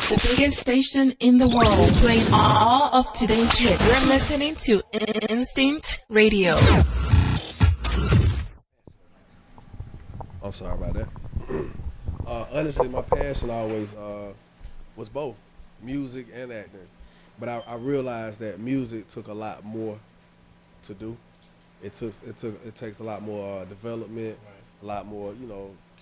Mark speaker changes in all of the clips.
Speaker 1: the biggest station in the world, playing all of today's hits. You're listening to Instinct Radio.
Speaker 2: I'm sorry about that. Honestly, my passion always was both music and acting, but I realized that music took a lot more to do. It takes a lot more development, a lot more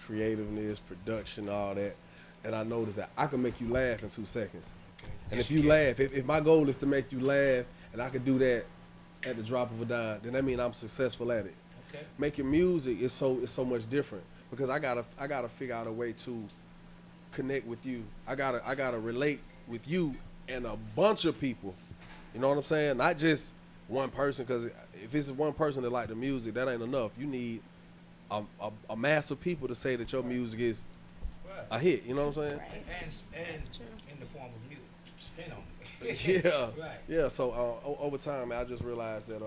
Speaker 2: creativeness, production, all that. And I noticed that I can make you laugh in 2 seconds. Okay. And if you laugh, if my goal is to make you laugh, and I can do that at the drop of a dime, then that means I'm successful at it. Okay. Making music is so much different because I gotta figure out a way to connect with you. I gotta relate with you and a bunch of people. You know what I'm saying? Not just one person, because if it's one person that like the music, that ain't enough. You need a mass of people to say that your music is a hit. You know what I'm saying?
Speaker 3: Right. And in the form of music, spin on it.
Speaker 2: Yeah,
Speaker 3: right.
Speaker 2: Yeah. So over time, man, I just realized that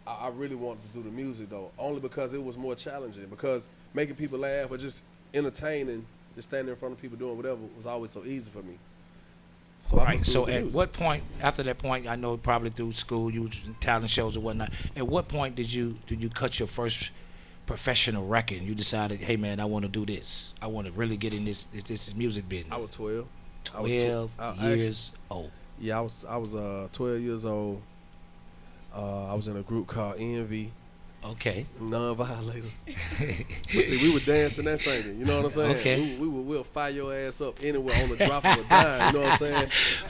Speaker 2: I really wanted to do the music though, only because it was more challenging. Because making people laugh or just entertaining, just standing in front of people doing whatever was always so easy for me. So
Speaker 3: right. So at what point, after that point, I know probably through school, you talent shows or whatnot. At what point did you cut your first professional record and you decided, hey man, I want to do this. I want to really get in this music business?
Speaker 2: I was 12.
Speaker 3: 12 years old.
Speaker 2: Yeah, I was 12 years old. I was in a group called Envy.
Speaker 3: Okay.
Speaker 2: Non-violators. But see, we were dancing and singing. You know what I'm saying?
Speaker 3: Okay.
Speaker 2: We'll fire your ass up anywhere on the drop of a dime. You know what I'm saying?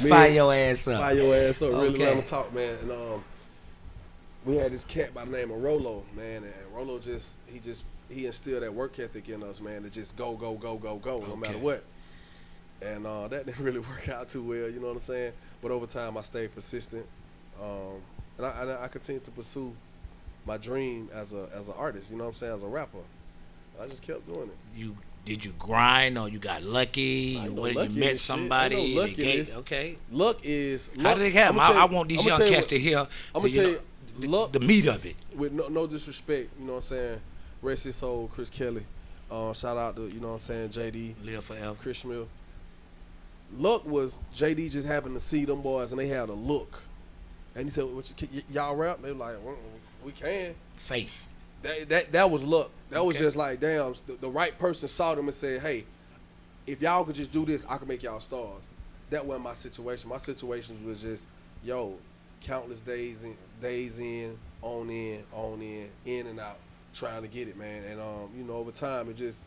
Speaker 3: Fire your ass up.
Speaker 2: Fire your ass up. Really
Speaker 3: Okay.
Speaker 2: let them talk, man. And we had this cat by the name of Rolo, man. And Rolo he instilled that work ethic in us, man. To just go, no matter what. And that didn't really work out too well. You know what I'm saying? But over time, I stayed persistent. And I continued to pursue my dream as an artist, you know what I'm saying, as a rapper. I just kept doing it.
Speaker 3: Did you grind or you got lucky? You met somebody? Okay.
Speaker 2: Luck is.
Speaker 3: How did it happen? I want these young cats to hear the meat of it.
Speaker 2: With no disrespect, you know what I'm saying. Rest his soul, Chris Kelly. Shout out to, you know what I'm saying, JD.
Speaker 3: Live forever.
Speaker 2: Chris Mill. Luck was JD just happened to see them boys and they had a look. And he said, y'all rap? They were like, we can.
Speaker 3: Faith.
Speaker 2: That was luck. That was just like, damn, the right person saw them and said, hey, if y'all could just do this, I could make y'all stars. That wasn't my situation. My situations was just, countless days in, on in and out, trying to get it, man. And over time it just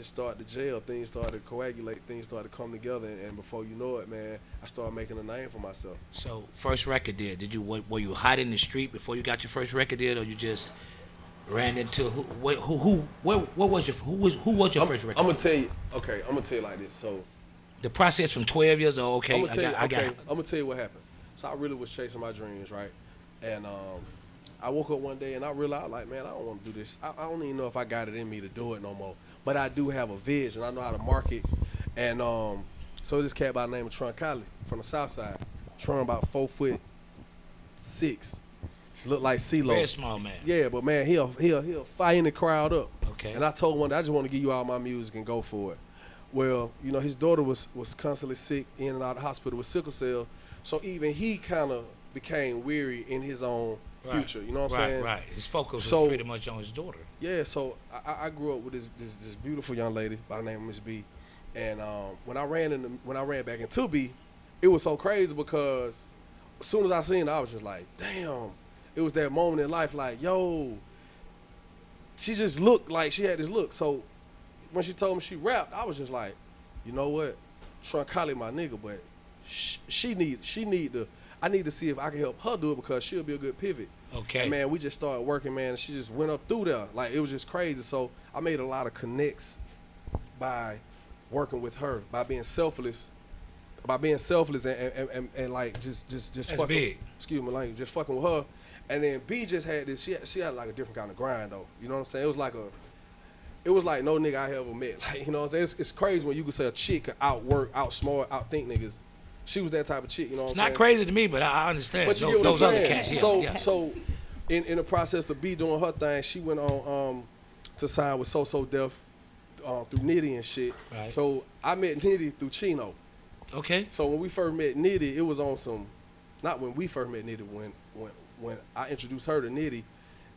Speaker 2: started to gel. Things started to coagulate. Things started to come together, and before you know it, man, I started making a name for myself.
Speaker 3: So, first record deal, were you hot in the street before you got your first record deal, or you just ran into who was your first record?
Speaker 2: I'm gonna tell you. Okay, I'm gonna tell you like this. So,
Speaker 3: the process from 12 years old. Okay,
Speaker 2: I'm gonna tell you what happened. So I really was chasing my dreams, right? And I woke up one day and I realized, like, man, I don't want to do this. I don't even know if I got it in me to do it no more. But I do have a vision. I know how to market. And so this cat by the name of Karlie from the South Side. Tron about 4'6", look like CeeLo.
Speaker 3: Very small man.
Speaker 2: Yeah, but man, he'll fire the crowd up.
Speaker 3: Okay.
Speaker 2: And I told him one day, I just want to give you all my music and go for it. Well, his daughter was constantly sick, in and out of the hospital with sickle cell. So even he kind of became weary in his own future. You know what I'm saying?
Speaker 3: Right. His focus was pretty much on his daughter.
Speaker 2: Yeah. So I grew up with this beautiful young lady by the name of Miss B, and when I ran back into B, it was so crazy because as soon as I seen her, I was just like, damn. It was that moment in life, like, yo, she just looked like she had this look. So when she told me she rapped, I was just like, you know what, Karlie my nigga, but I need to see if I can help her do it because she'll be a good pivot.
Speaker 3: Okay.
Speaker 2: And man, we just started working, man, and she just went up through there. Like, it was just crazy. So I made a lot of connects by working with her, by being selfless and like just
Speaker 3: That's
Speaker 2: fucking,
Speaker 3: big.
Speaker 2: Excuse my language, just fucking with her. And then B just had this, she had like a different kind of grind though. You know what I'm saying? It was like no nigga I ever met. Like, you know what I'm saying? It's crazy when you can say a chick could outwork, outsmart, outthink niggas. She was that type of chick, you know what I'm saying?
Speaker 3: It's not crazy to me, but I understand.
Speaker 2: But you get what
Speaker 3: those
Speaker 2: I'm
Speaker 3: other
Speaker 2: saying?
Speaker 3: cats,
Speaker 2: So in the process of B doing her thing, she went on to sign with So Def through Nitty and shit.
Speaker 3: Right.
Speaker 2: So I met Nitty through Chino.
Speaker 3: Okay.
Speaker 2: So when we first met Nitty, it was on some, not when we first met Nitty, when I introduced her to Nitty,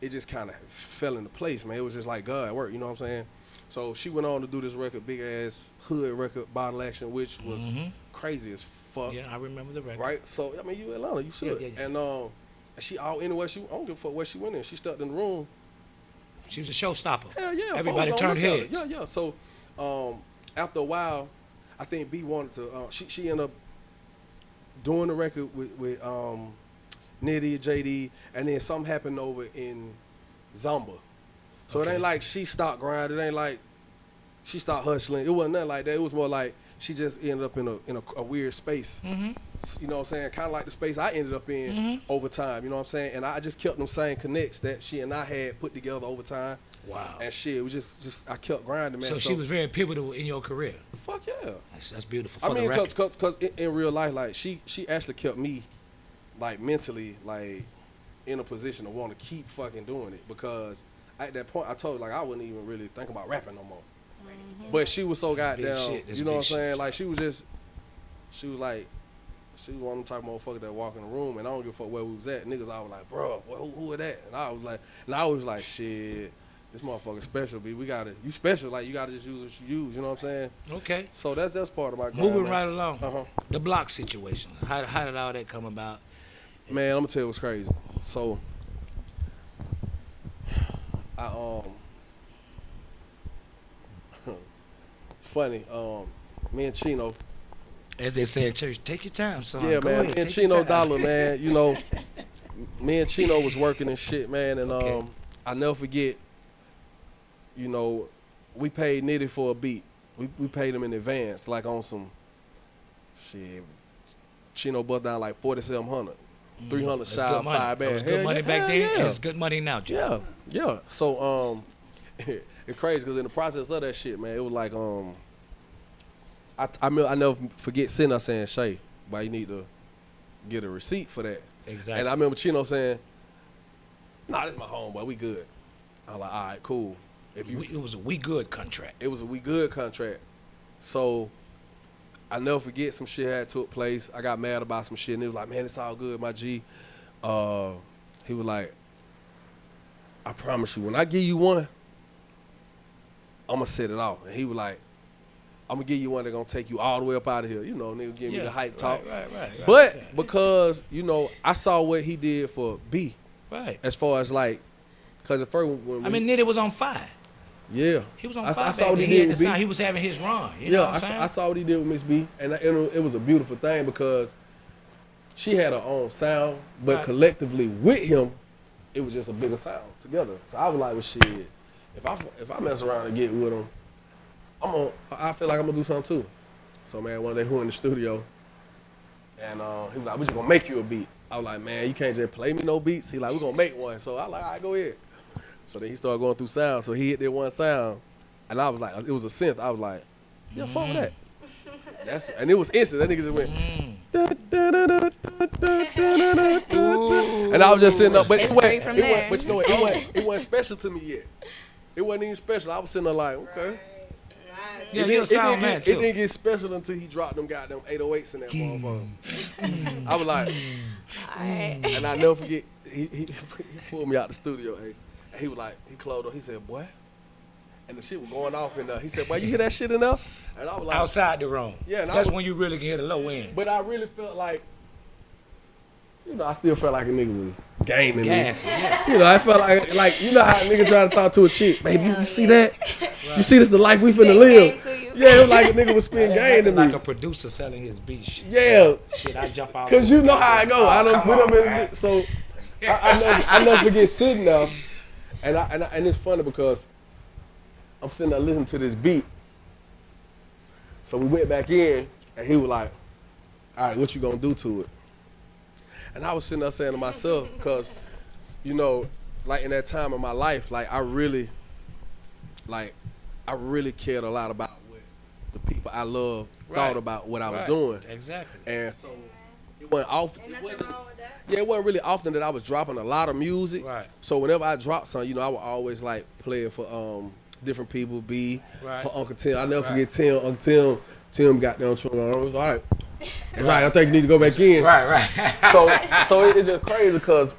Speaker 2: it just kind of fell into place, man. It was just like God at work, you know what I'm saying? So she went on to do this record, big ass hood record, Bottle Action, which was crazy as fuck.
Speaker 3: Yeah, I remember the record.
Speaker 2: Right? So I mean, you Atlanta, you should.
Speaker 3: Yeah.
Speaker 2: And she anywhere I don't give a fuck where she went in. She stepped in the room.
Speaker 3: She was a showstopper.
Speaker 2: Hell yeah.
Speaker 3: Everybody
Speaker 2: folks
Speaker 3: turned
Speaker 2: gonna look
Speaker 3: heads.
Speaker 2: at her. Yeah. So after a while, I think B wanted to. She ended up doing the record with Nitty, JD, and then something happened over in Zomba. So it ain't like she stopped grinding. It ain't like she stopped hustling. It wasn't nothing like that. It was more like she just ended up in a weird space.
Speaker 3: Mm-hmm.
Speaker 2: You know what I'm saying? Kind of like the space I ended up in over time. You know what I'm saying? And I just kept them same connects that she and I had put together over time.
Speaker 3: Wow.
Speaker 2: And shit, it was just I kept grinding, man.
Speaker 3: So she was very pivotal in your career.
Speaker 2: Fuck yeah.
Speaker 3: That's beautiful.
Speaker 2: I
Speaker 3: For
Speaker 2: mean,
Speaker 3: the record.
Speaker 2: cause in real life, like she actually kept me, like mentally, like in a position to want to keep fucking doing it, because at that point I told her, like, I wouldn't even really think about rapping no more. But she was so goddamn, you know what I'm saying? Like she was like, she was one of them type of motherfuckers that walk in the room and I don't give a fuck where we was at. Niggas always like, bro, who are that? And I was like, shit, this motherfucker special, B. You special, like you gotta just use what you use, you know what I'm saying?
Speaker 3: Okay.
Speaker 2: So that's part of my grind,
Speaker 3: Moving
Speaker 2: man.
Speaker 3: right along.
Speaker 2: Uh-huh.
Speaker 3: The block situation. How did all that come about?
Speaker 2: Man, I'm gonna tell you what's crazy. So it's funny, me and Chino.
Speaker 3: As they say in church, take your time, son.
Speaker 2: Yeah,
Speaker 3: Go
Speaker 2: man.
Speaker 3: ahead,
Speaker 2: Me and
Speaker 3: take your
Speaker 2: Chino
Speaker 3: time.
Speaker 2: Dollar, man. You know, me and Chino was working and shit, man. And
Speaker 3: Okay.
Speaker 2: I never forget. You know, we paid Nitty for a beat. We paid him in advance, like on some shit. Chino bust down like 4,700, 300
Speaker 3: That's
Speaker 2: shy
Speaker 3: good
Speaker 2: of
Speaker 3: money.
Speaker 2: 5
Speaker 3: That
Speaker 2: bands.
Speaker 3: was good
Speaker 2: Hell
Speaker 3: money
Speaker 2: yeah,
Speaker 3: back
Speaker 2: hell
Speaker 3: then,
Speaker 2: yeah.
Speaker 3: and it's good money now, Joe.
Speaker 2: Yeah. So it's crazy because in the process of that shit, man, it was like I never forget sitting there saying, Shay, but you need to get a receipt for that.
Speaker 3: Exactly.
Speaker 2: And I remember Chino saying, nah, this is my homeboy, we good. I'm like, all right, cool.
Speaker 3: It was a we good contract.
Speaker 2: It was a we good contract. So I never forget some shit had took place. I got mad about some shit and it was like, man, it's all good, my G. He was like, I promise you, when I give you one, I'm gonna set it off. And he was like, I'm gonna give you one that's gonna take you all the way up out of here. You know, nigga give me the hype talk.
Speaker 3: Right.
Speaker 2: But because, you know, I saw what he did for B.
Speaker 3: Right.
Speaker 2: As far as like, because at first when
Speaker 3: I mean, Nitty was on fire.
Speaker 2: yeah.
Speaker 3: He was on
Speaker 2: I
Speaker 3: fire.
Speaker 2: saw what he
Speaker 3: He
Speaker 2: did with B.
Speaker 3: he was having his run. You know what I'm saying?
Speaker 2: I saw what he did with Miss B, and it was a beautiful thing because she had her own sound, but
Speaker 3: Right.
Speaker 2: collectively with him, it was just a bigger sound together. So I was like, well, shit, if I mess around and get with him, I feel like I'm gonna do something too. So man, one day we were in the studio, and he was like, we just gonna make you a beat. I was like, man, you can't just play me no beats. He like, we gonna make one. So I was like, all right, go ahead. So then he started going through sound. So he hit that one sound, and I was like, it was a synth. I was like, yeah, fuck with that. And it was instant. That nigga just went. And I was just sitting up, but it wasn't special to me yet. It wasn't even special. I was sitting there like, okay.
Speaker 3: Yeah, you're a sound man
Speaker 2: It
Speaker 3: too.
Speaker 2: didn't get special until he dropped them goddamn 808s in that motherfucker. I was like, and I never forget, he pulled me out the studio, and he was like, he closed up, he said, boy, and the shit was going off in there. He said, boy, you hear that shit in there? And I was like,
Speaker 3: Outside the room.
Speaker 2: Yeah, and
Speaker 3: That's when you really can hear the low end.
Speaker 2: but I really felt like, you know, I still felt like a nigga was gaming
Speaker 3: Gas,
Speaker 2: me.
Speaker 3: yeah.
Speaker 2: You know, I felt like you know how a nigga try to talk to a chick, baby, you see that? Right. You see this the life we finna live? Yeah, it was like a nigga was spitting game to me.
Speaker 3: Like a producer selling his beat. Shit.
Speaker 2: Yeah.
Speaker 3: Shit, I jump out.
Speaker 2: Cause you know how I go. I don't
Speaker 3: come
Speaker 2: put
Speaker 3: on,
Speaker 2: them in.
Speaker 3: man.
Speaker 2: So I never forget sitting there, and it's funny because I'm sitting there listening to this beat. So we went back in, and he was like, "All right, what you gonna do to it?" And I was sitting there saying to myself, because, you know, like in that time of my life, like I really cared a lot about what the people I love thought about what I was doing.
Speaker 3: Exactly.
Speaker 2: And so it wasn't often. It wasn't really often that I was dropping a lot of music.
Speaker 3: Right.
Speaker 2: So whenever I dropped something, you know, I would always like play it for different people. B,
Speaker 3: Right.
Speaker 2: her Uncle Tim. I never forget Tim. Uncle Tim got down to him. I was all right. Right. I think you need to go back in.
Speaker 3: Right.
Speaker 2: So it's just crazy because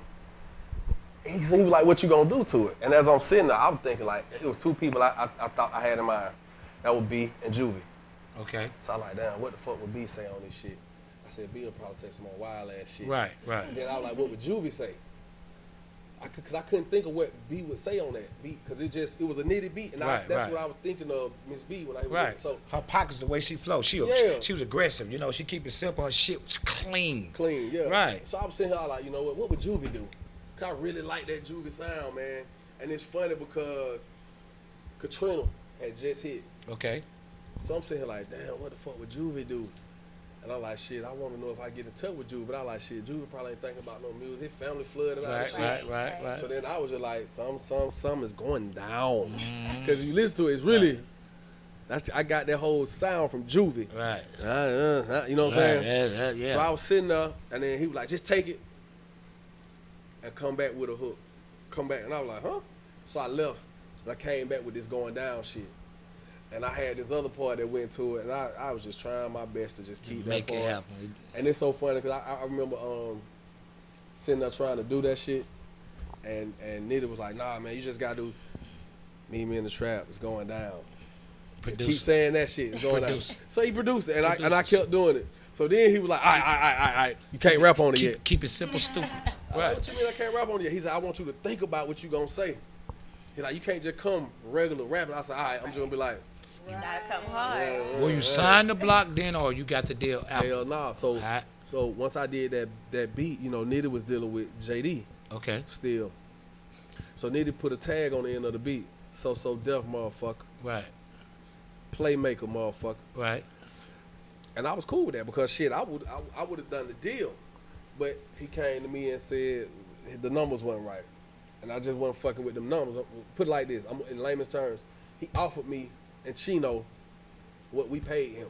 Speaker 2: he was like, "What you gonna do to it?" And as I'm sitting there, I'm thinking like it was two people I thought I had in mind. That would B and Juvie.
Speaker 3: Okay.
Speaker 2: So I'm like, damn, what the fuck would B say on this shit? I said B would probably say some more wild ass shit.
Speaker 3: Right.
Speaker 2: And then I was like, what would Juvie say? Because I couldn't think of what B would say on that beat because it was a knitted beat, and that's what I was thinking of Miss B when I heard it. So
Speaker 3: her pockets, the way she flows, she was aggressive. You know, she keep it simple. Her shit was clean.
Speaker 2: Yeah.
Speaker 3: Right.
Speaker 2: So I was sitting here like, you know what would Juvie do? Cause I really like that Juvie sound, man. And it's funny because Katrina had just hit.
Speaker 3: Okay.
Speaker 2: So I'm sitting here like, damn, what the fuck would Juvie do? And I'm like, shit, I want to know if I get in touch with Juvie. But I like, shit, Juvie probably ain't thinking about no music. His family flooded out of shit.
Speaker 3: Right.
Speaker 2: So then I was just like, some is going down. Because if you listen to it, it's really, I got that whole sound from Juvie.
Speaker 3: Right.
Speaker 2: You know what I'm saying?
Speaker 3: Yeah.
Speaker 2: So I was sitting there, and then he was like, just take it and come back with a hook. Come back. And I was like, huh? So I left, and I came back with this going down shit. And I had this other part that went to it, and I was just trying my best to just keep
Speaker 3: make
Speaker 2: that part.
Speaker 3: it happen.
Speaker 2: And it's so funny because I remember sitting there trying to do that shit, and Nita was like, nah, man, you just got to meet me in the trap. It's going down. Keep saying that shit. It's going down. So he produced it, and I kept doing it. So then he was like, all right, you can't rap on it yet.
Speaker 3: Keep it simple, stupid.
Speaker 2: Right. What you mean I can't rap on it yet? He said, I want you to think about what you gonna say. He's like, you can't just come regular rapping. I said, all right, I'm just gonna be like,
Speaker 4: You gotta come hard.
Speaker 3: Were you signed the block then, or you got the deal after?
Speaker 2: Hell nah. So once I did that beat, you know, Nitty was dealing with JD.
Speaker 3: Okay.
Speaker 2: Still. So Nitty put a tag on the end of the beat. So deaf motherfucker.
Speaker 3: Right.
Speaker 2: Playmaker motherfucker.
Speaker 3: Right.
Speaker 2: And I was cool with that because shit, I would have done the deal. But he came to me and said the numbers wasn't right. And I just wasn't fucking with them numbers. Put it like this, I'm in layman's terms. He offered me and Chino what we paid him.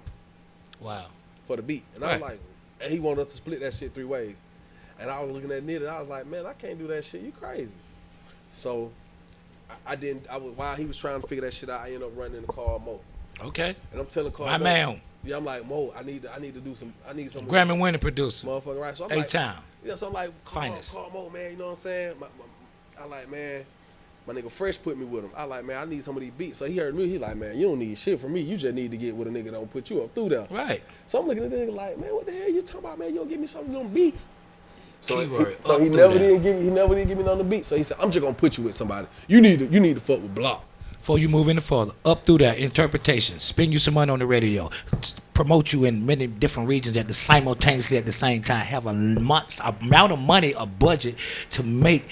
Speaker 3: Wow.
Speaker 2: For the beat. And I was like, and he wanted us to split that shit 3 ways. And I was looking at Nitty and I was like, man, I can't do that shit. You crazy. So while he was trying to figure that shit out, I ended up running in the car with Mo.
Speaker 3: Okay.
Speaker 2: And I'm telling Carl,
Speaker 3: my man.
Speaker 2: Yeah, I'm like, Mo, I need to do some. I need some
Speaker 3: Grammy winning producer.
Speaker 2: Motherfucker, right? So I'm
Speaker 3: A-Town.
Speaker 2: Yeah, so I'm like, call Mo, man. You know what I'm saying? I like, man, my nigga Fresh put me with him. I like, man, I need some of these beats. So he heard me. He like, man, you don't need shit from me. You just need to get with a nigga that don't put you up through there.
Speaker 3: Right.
Speaker 2: So I'm looking at the nigga like, man, what the hell you talking about, man? You don't give me some of them beats. So
Speaker 3: Keyword,
Speaker 2: he never did give me none of the beats. So he said, I'm just gonna put you with somebody. You need to fuck with Block.
Speaker 3: Before you move any further, up through that interpretation, spend you some money on the radio, promote you in many different regions simultaneously at the same time, have a amount of money, a budget to make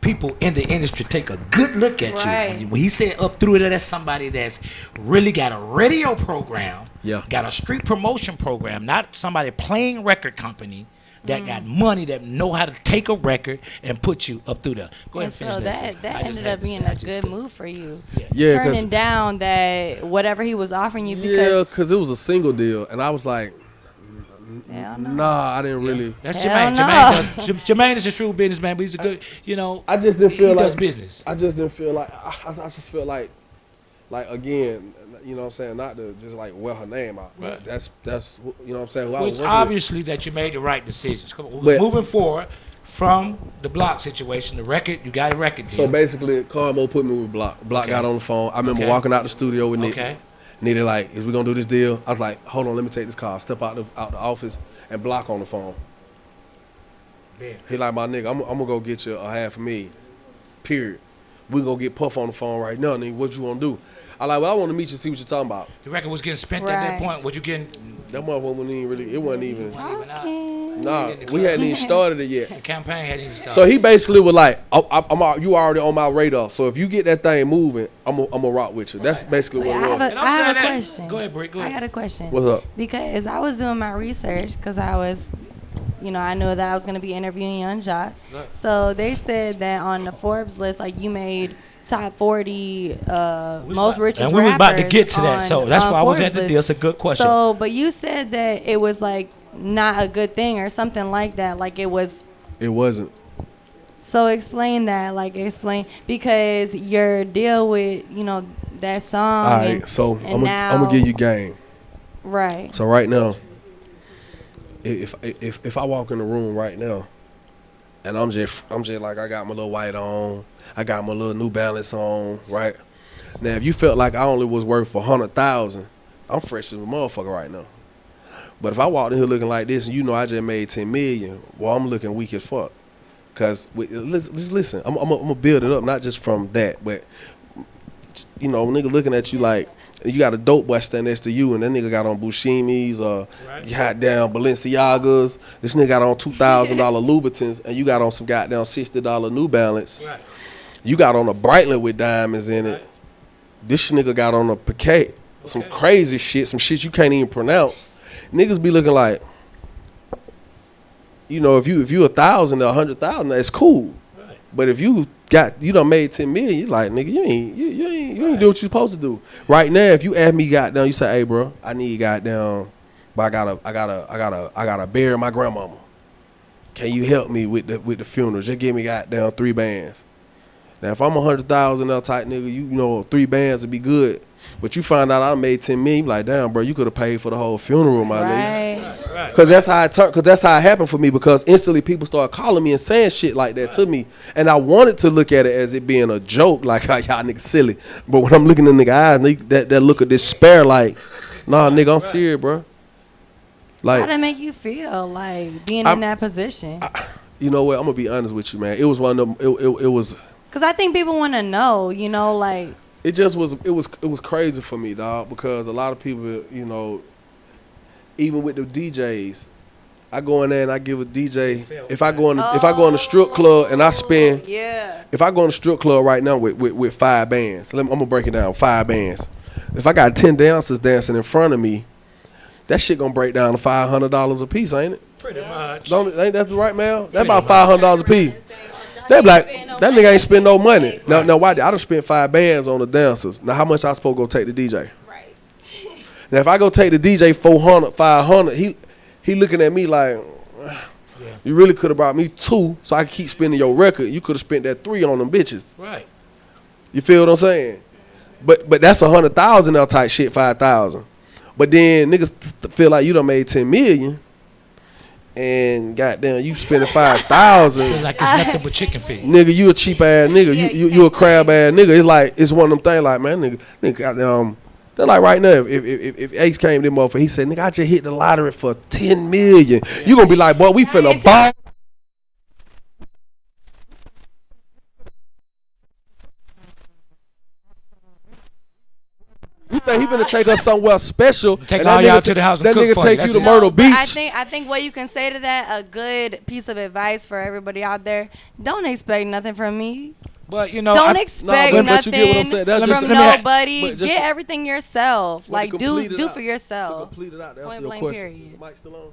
Speaker 3: people in the industry take a good look at you. When he said up through it, that's somebody that's really got a radio program, got a street promotion program, not somebody playing record company. That got money, that know how to take a record and put you up through there. Go ahead and finish that.
Speaker 4: That ended up being a good move for you.
Speaker 2: Yeah,
Speaker 4: turning down that whatever he was offering you.
Speaker 2: Because it was a single deal, and I was like, nah, I didn't really.
Speaker 3: That's Jermaine. Jermaine is a true businessman, but he's a good,
Speaker 2: I just didn't feel
Speaker 3: he
Speaker 2: like
Speaker 3: does business.
Speaker 2: I just didn't feel like I just felt like again, you know what I'm saying, not to just like wear her name out.
Speaker 3: Right.
Speaker 2: That's you know what I'm saying.
Speaker 3: Which obviously that you made the right decisions. Moving forward from the Block situation, the record, you got a record deal.
Speaker 2: So basically, Carmo put me with Block. Block got on the phone. I remember walking out the studio with Nick. Nitty like, is we gonna do this deal? I was like, hold on, let me take this car. Step out the office and Block on the phone.
Speaker 3: Yeah.
Speaker 2: He like, my nigga, I'm gonna go get you a $500,000. Period. We gonna get Puff on the phone right now, nigga. What you wanna do? I like, well, I want to meet you, see what you're talking about.
Speaker 3: The record was getting spent at that point. What you getting?
Speaker 2: That motherfucker wasn't even really. It wasn't even.
Speaker 4: Okay.
Speaker 2: Nah, we hadn't even started it yet.
Speaker 3: The campaign hadn't even started.
Speaker 2: So he basically was like, you already on my radar. So if you get that thing moving, I'm gonna rock with you. That's basically what it was.
Speaker 4: I have a question.
Speaker 3: Go ahead, Brick. Go ahead.
Speaker 4: I got a question.
Speaker 2: What's up?
Speaker 4: Because I was doing my research because I was, I know that I was gonna be interviewing Young Joc.
Speaker 3: Right.
Speaker 4: So they said that on the Forbes list, like you made top 40 most richest rappers.
Speaker 3: And we was about to get to that, so that's why I was at the deal. It's a good question.
Speaker 4: So, but you said that it was like not a good thing or something like that. Like it was.
Speaker 2: It wasn't.
Speaker 4: So explain that. Like explain, because your deal with that song.
Speaker 2: All right, so I'm gonna give you game.
Speaker 4: Right.
Speaker 2: So right now, if I walk in the room right now, and I'm just like I got my little white on, I got my little New Balance on, right? Now if you felt like I only was worth 100,000, I'm fresh as a motherfucker right now. But if I walked in here looking like this, and you know I just made 10 million, well I'm looking weak as fuck. Cause listen, I'm gonna build it up not just from that, but you know, nigga looking at you like you got a dope boy standing next to you, and that nigga got on Bushimis or goddamn Balenciagas. This nigga got on $2,000 Louboutins, and you got on some goddamn $60 New Balance. Right. You got on a Breitling with diamonds in it. This nigga got on a Piquet, some crazy shit, some shit you can't even pronounce. Niggas be looking like, you know, if you 1,000 or 100,000, that's cool. Right. But if you done made 10 million, you like, nigga, you ain't doing what you supposed to do. Right now, if you ask me goddamn, you say, hey bro, I need goddamn, but I gotta bury my grandmama. Can you help me with the funeral? Just give me goddamn 3 bands. Now if I'm 100,000 type nigga, you know 3 bands would be good. But you find out I made 10 million, you like, damn bro, you could have paid for the whole funeral, my nigga. Right. Cause that's how it happened for me, because instantly people started calling me and saying shit like that to me. And I wanted to look at it as it being a joke, like how y'all niggas silly. But when I'm looking in nigga eyes, that look of despair, like, nah nigga, I'm serious, bro. Like,
Speaker 4: how did it make you feel like being in that position?
Speaker 2: You know what, I'm gonna be honest with you, man. It was one of them, it was,
Speaker 4: cause I think people wanna know, you know, like,
Speaker 2: it just was, it was crazy for me, dog, because a lot of people, you know, even with the DJs, I go in there and I give a DJ, if I go in the strip club and I spend, if I go in the strip club right now with 5 bands, I'm gonna break it down, 5 bands. If I got 10 dancers dancing in front of me, that shit gonna break down to $500 a piece, ain't it?
Speaker 3: Pretty much.
Speaker 2: Ain't that right, Mel? That's about $500 a piece. They be like, that nigga ain't spend no money. Right. Now why? I done spent 5 bands on the dancers. Now how much I supposed to go take the DJ? Right. Now if I go take the DJ 400, 500, he looking at me like, you really could have brought me 2 so I could keep spending your record. You could have spent that 3 on them bitches. Right. You feel what I'm saying? But that's 100,000 type shit, 5,000. But then niggas feel like you done made 10 million. And goddamn, you spending 5,000.
Speaker 3: Feel like it's nothing but chicken feed.
Speaker 2: Nigga, you a cheap ass nigga. You a crab ass nigga. It's like, it's one of them things like, man, nigga goddamn. They're like right now, if Ace came to them motherfucker, he said, nigga, I just hit the lottery for 10 million. You gonna be like, boy, we finna ball. You think he finna take us somewhere special?
Speaker 3: Take all y'all to the house and
Speaker 2: that
Speaker 3: cook
Speaker 2: nigga
Speaker 3: for
Speaker 2: take
Speaker 3: you.
Speaker 2: you to Myrtle Beach.
Speaker 4: I think what you can say to that, a good piece of advice for everybody out there: don't expect nothing from me.
Speaker 3: But you know,
Speaker 4: don't expect nothing
Speaker 2: but you get what I'm saying. That's
Speaker 4: from nobody. Get everything yourself. Like do for yourself.
Speaker 2: To complete it out, to answer your question. Mike still on?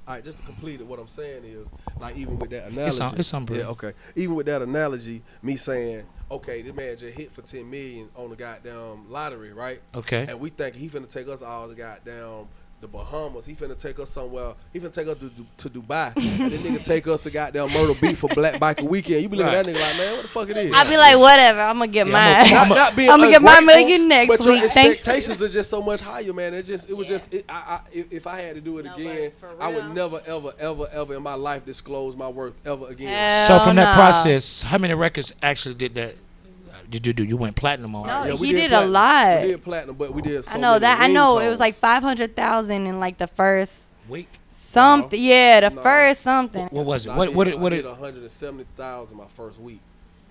Speaker 2: All right, just to complete it, what I'm saying is, like, even with that analogy,
Speaker 3: it's on, bro.
Speaker 2: yeah, okay. Even with that analogy, me saying, okay, this man just hit for 10 million on the goddamn lottery, right?
Speaker 3: Okay.
Speaker 2: And we think he finna take us all to goddamn the Bahamas. He finna take us somewhere. He finna take us to Dubai. And then nigga take us to goddamn Myrtle Beach for Black Biker Weekend. You be looking at that nigga like, man, what the fuck it is?
Speaker 4: I be like, whatever. I'm gonna get mine. I'm gonna get my million next
Speaker 2: but
Speaker 4: week.
Speaker 2: Your expectations are just so much higher, man. If I had to do it again, I would never, ever in my life disclose my worth ever again.
Speaker 3: So from that process, how many records actually did that? Did you do? You went platinum on?
Speaker 4: No, he did a lot.
Speaker 2: We did platinum, but we did. So
Speaker 4: I know that. I know it was like 500,000 in like the first week. Something, yeah, first something.
Speaker 3: What was it?
Speaker 2: I did 170,000 my first week,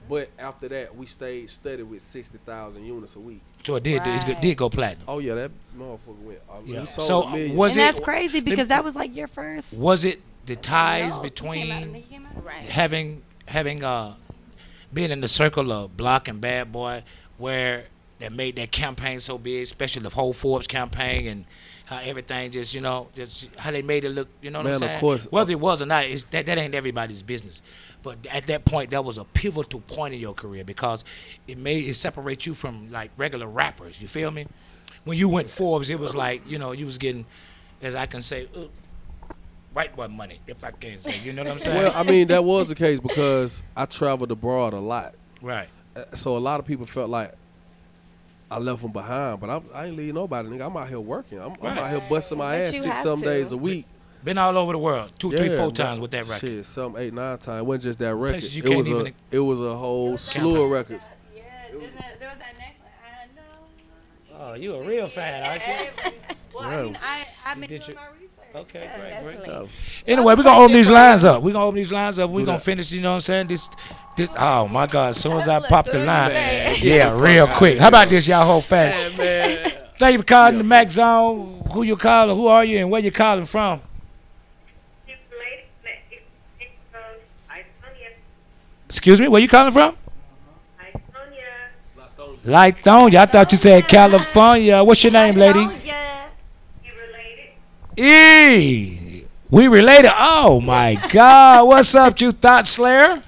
Speaker 2: but after that we stayed steady with 60,000 units a week.
Speaker 3: So it did go platinum.
Speaker 2: Oh yeah, that motherfucker went.
Speaker 3: Yeah.
Speaker 2: We sold
Speaker 3: so
Speaker 2: was
Speaker 4: and that's crazy because that was like your first.
Speaker 3: Was it the ties between having being in the circle of Block and Bad Boy, where that made that campaign so big, especially the whole Forbes campaign, and how everything just how they made it look, you know what I'm saying?
Speaker 2: Of course.
Speaker 3: Whether it was or not, that ain't everybody's business. But at that point, that was a pivotal point in your career because it separates you from like regular rappers. You feel me? When you went Forbes, it was like, you was getting, as I can say, white boy money, if I can say, you know what I'm saying?
Speaker 2: Well, I mean, that was the case because I traveled abroad a lot.
Speaker 3: Right.
Speaker 2: So a lot of people felt like I left them behind, but I ain't leave nobody, nigga. I'm out here working. I'm out here busting my
Speaker 5: But
Speaker 2: ass
Speaker 5: you
Speaker 2: 6,
Speaker 5: have
Speaker 2: 7
Speaker 5: to.
Speaker 2: days a week.
Speaker 3: Been all over the world, 2, 3, 4
Speaker 2: but-
Speaker 3: times with that record.
Speaker 2: Shit, some 8, 9 times. It wasn't just that record.
Speaker 3: Places you
Speaker 2: It
Speaker 3: can't
Speaker 2: was
Speaker 3: even-
Speaker 2: it was a whole slew of records.
Speaker 4: Yeah, there was that next one. I know.
Speaker 3: Oh, you a real fan, aren't you?
Speaker 4: Well, I mean, I've been
Speaker 3: did
Speaker 4: doing
Speaker 3: your-
Speaker 4: my research.
Speaker 3: Okay, great.
Speaker 5: Definitely.
Speaker 3: Anyway, we're gonna open these lines up. We're gonna open these lines up. We're gonna finish, you know what I'm saying? This oh my God, as soon as I pop the line. Yeah, real quick. How about this, y'all whole fat?
Speaker 2: Man.
Speaker 3: Thank you for calling the Mac Zone. Who you calling? Who are you and where you calling from? Excuse me, where you calling from? Lithonia. I thought you said California. What's your name, lady? E. We related. Oh my God. What's up, you thought slayer?